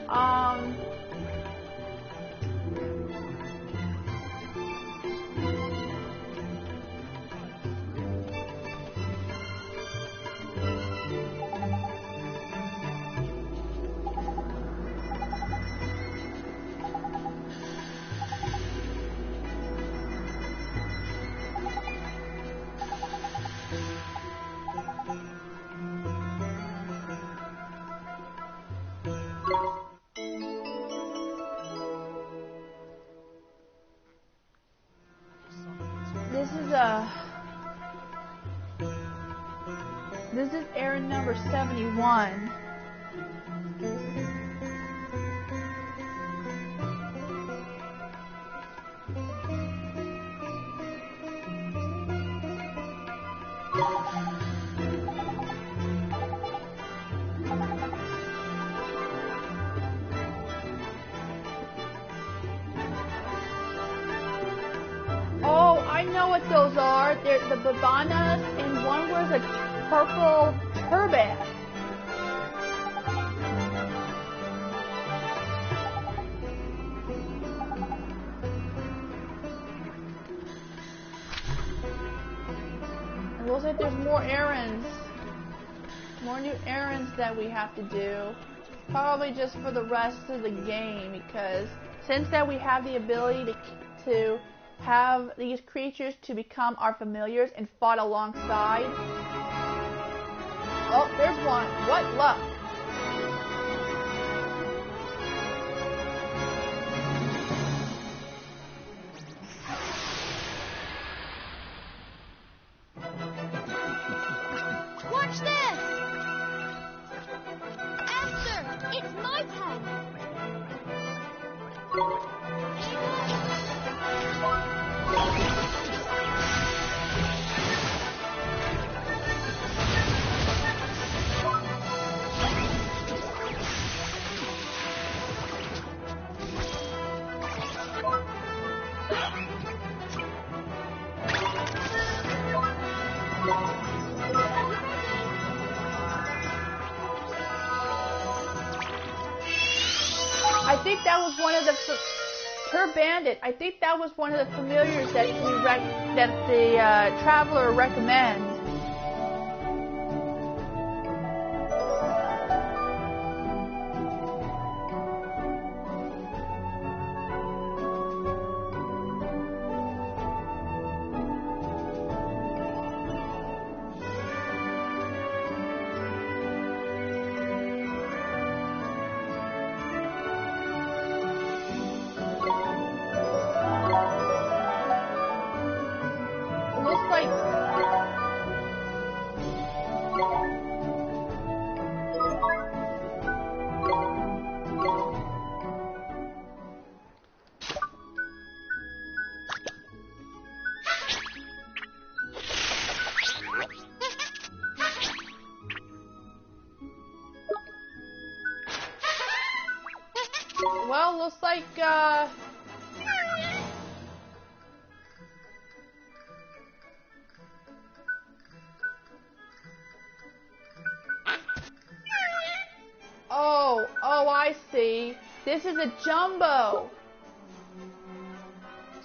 This is errand number 71. Oh, I know what those are. They're the babanas, and one was a purple turban. It looks like there's more errands. More new errands that we have to do. Probably just for the rest of the game, because since that we have the ability to have these creatures to become our familiars and fought alongside. Oh, there's one. What luck. Watch this! Esther, it's my time! I think that was one of the Bandit. I think that was one of the familiars that the traveler recommends. Oh, I see. This is a jumbo.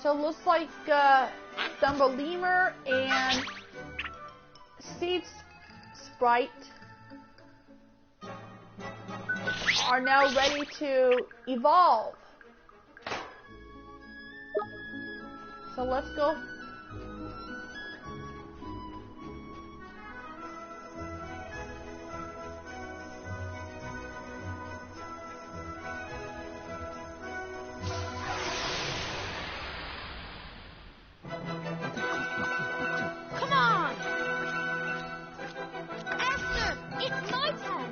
So it looks like Dumbo Lemur and Seed Sprite are now ready to evolve. So let's go. Come on! Esther, it's my turn!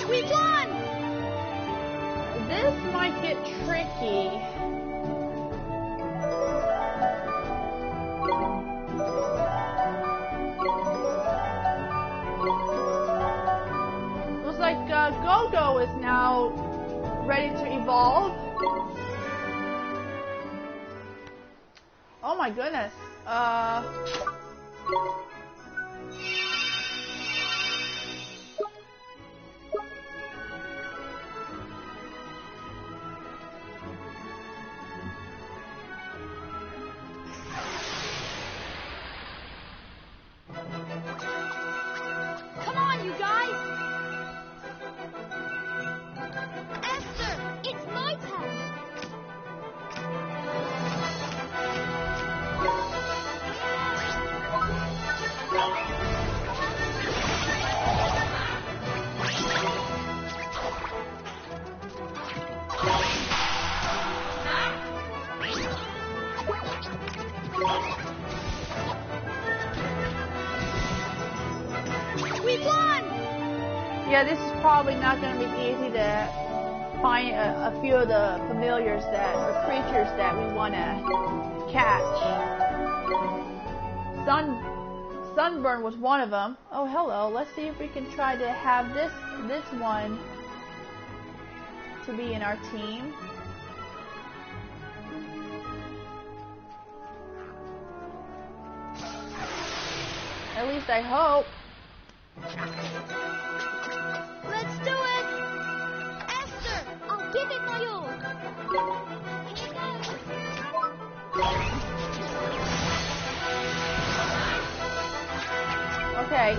We won! This might get tricky. Looks like Go-Go is now ready to evolve. Oh my goodness. Come on, you guys! Esther, it's my turn! We won! Yeah, this is probably not going to be easy to find a few of the familiars or creatures that we want to catch. Sunburn was one of them. Oh, hello. Let's see if we can try to have this one to be in our team. At least I hope. Let's do it! Esther, I'll give it my all! Here goes! Okay.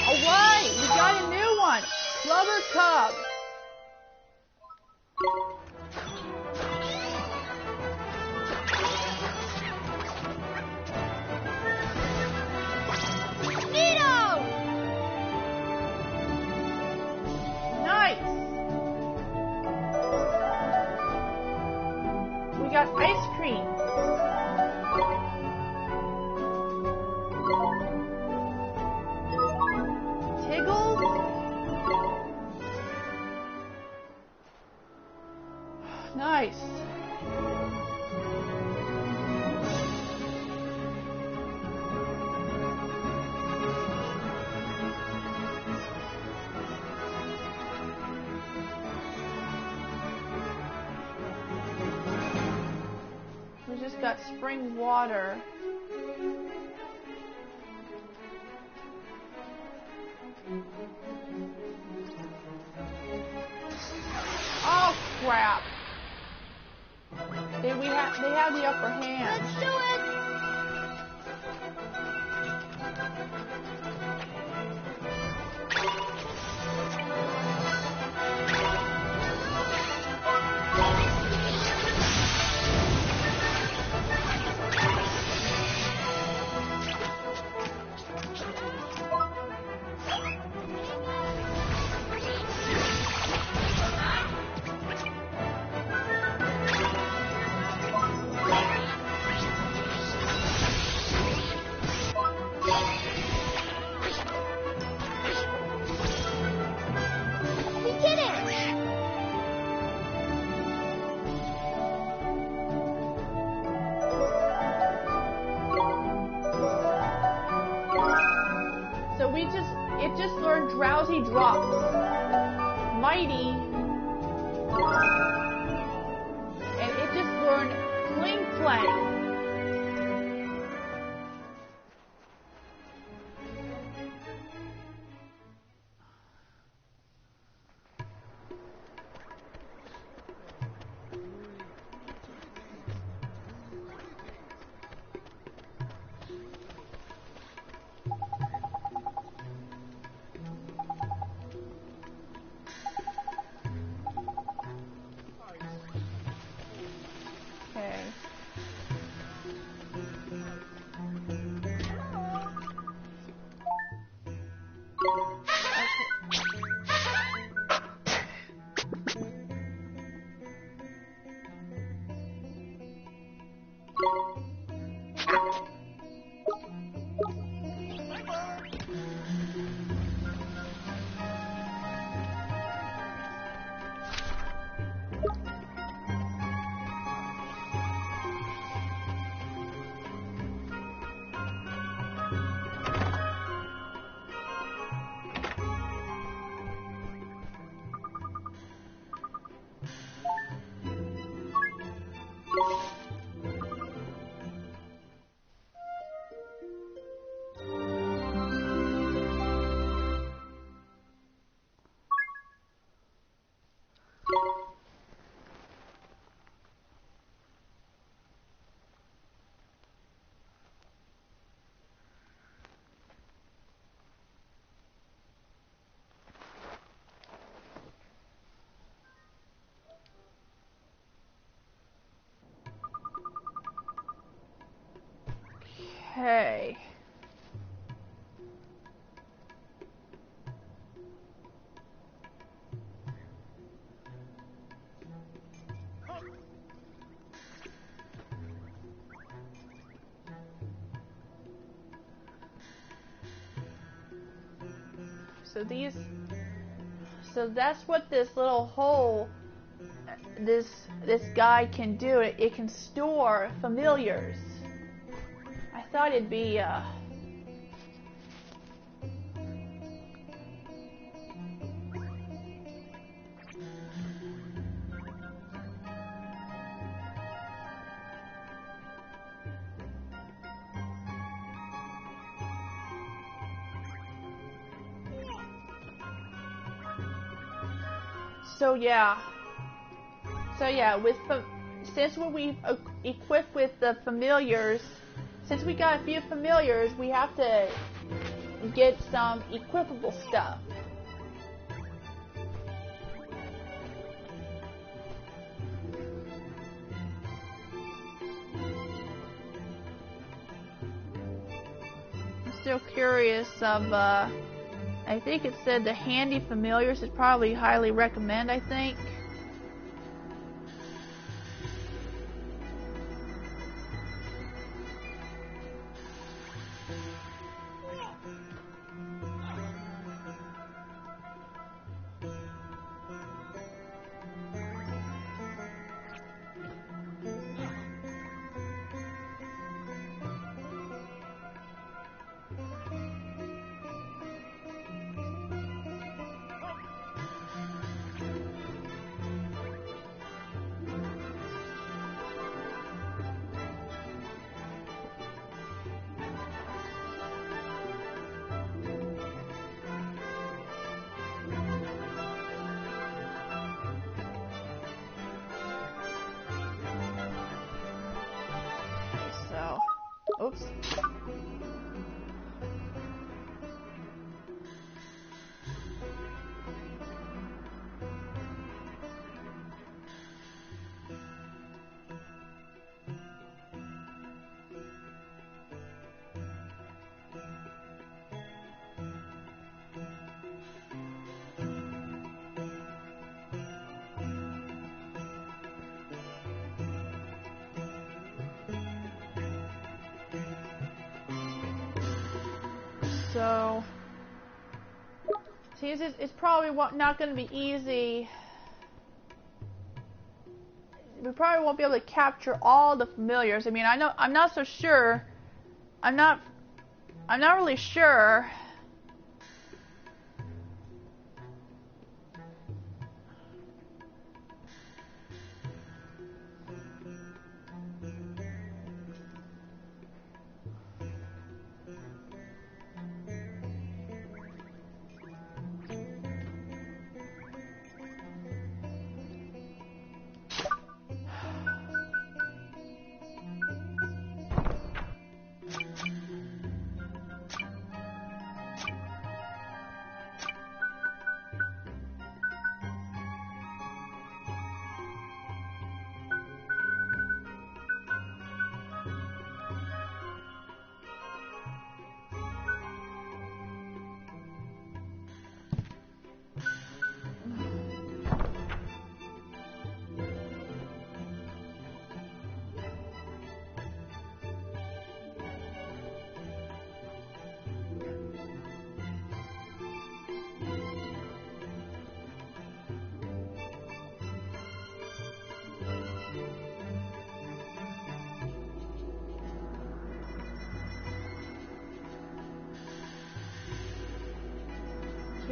Alright, we got a new one. Flubber Cub. Got ice cream. Tiggles. Nice. We just got spring water. Oh crap! They have the upper hand. Let's do it! it just learned drowsy drops. Mighty. And it just learned fling flang. Okay. So that's what this little hole, this guy can do. It can store familiars. I thought it'd be So yeah, since when we equip with the familiars, since we got a few familiars, we have to get some equipable stuff. I'm still curious of, I think it said the handy familiars is probably highly recommend, I think. Oops. So, see, it's probably not going to be easy. We probably won't be able to capture all the familiars. I mean, I'm not so sure. I'm not really sure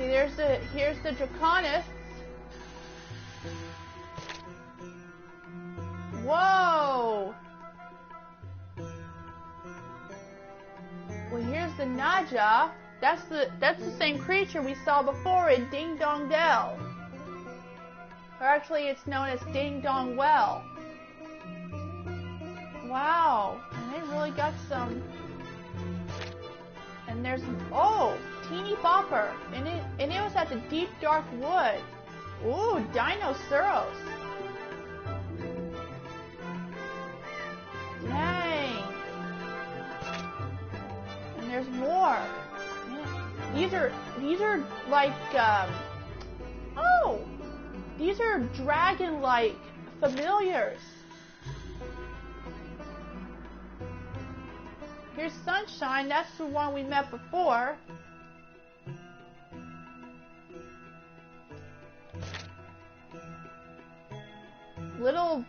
Okay, here's the Draconists. Whoa! Well, here's the Naja. That's the same creature we saw before in Ding Dong Dell. Or actually, it's known as Ding Dong Well. Wow, and they really got some. And there's teeny bopper, and it was at the deep dark wood. Ooh, Dinosaurus. Dang. And there's more. These are like these are dragon-like familiars. Here's Sunshine, that's the one we met before. Little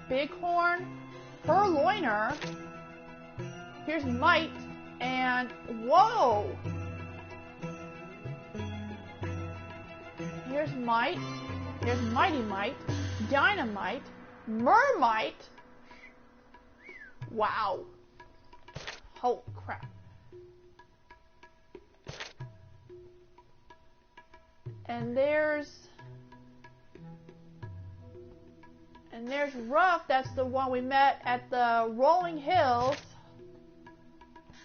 Bighorn, Purloiner. Here's Mite, and whoa! Here's Mite, here's Mighty Mite, Dynamite, Mermite. Wow. Holy crap. And there's Ruff, that's the one we met at the Rolling Hills.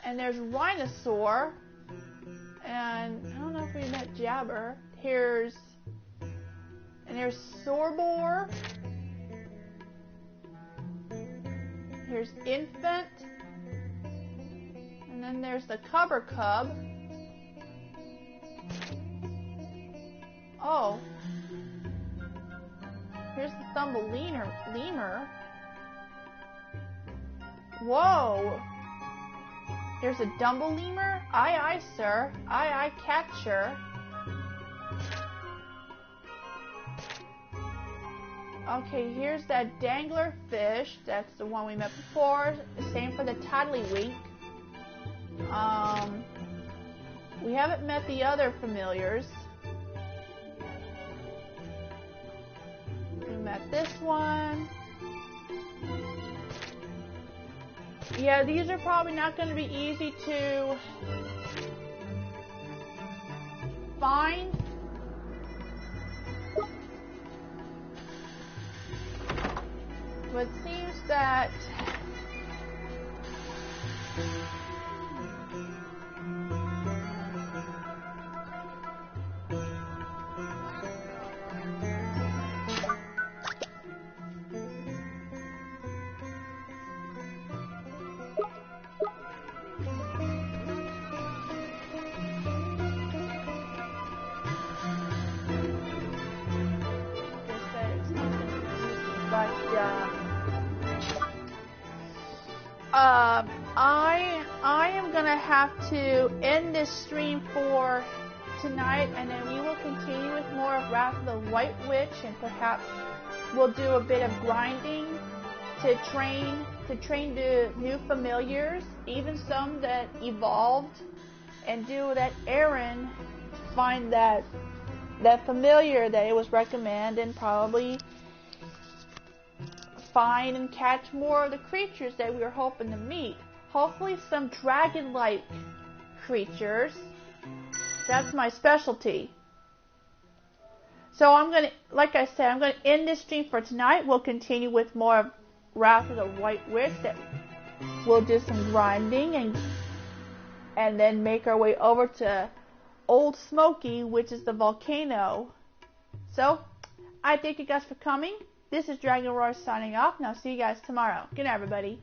And there's Rhinosaur. And I don't know if we met Jabber. There's Sorbor. Here's Infant. And then there's the Cover Cub. Oh. Here's the Thumbelina-lemur. Whoa. Here's a Dumble-lemur. Aye, aye, sir. Aye, aye, catcher. Okay, here's that Dangler fish. That's the one we met before. Same for the Tiddlywink. We haven't met the other familiars. We met this one. Yeah, these are probably not going to be easy to find. But it seems that I am gonna have to end this stream for tonight, and then we will continue with more of Wrath of the White Witch, and perhaps we'll do a bit of grinding to train the new familiars, even some that evolved, and do that errand to find that familiar that it was recommended, and probably find and catch more of the creatures that we were hoping to meet. Hopefully some dragon-like creatures. That's my specialty. So like I said, I'm gonna end this stream for tonight. We'll continue with more of Wrath of the White Witch. That we'll do some grinding and then make our way over to Old Smoky, which is the volcano. So I thank you guys for coming. This is Dragon Roar signing off, and I'll see you guys tomorrow. Good night, everybody.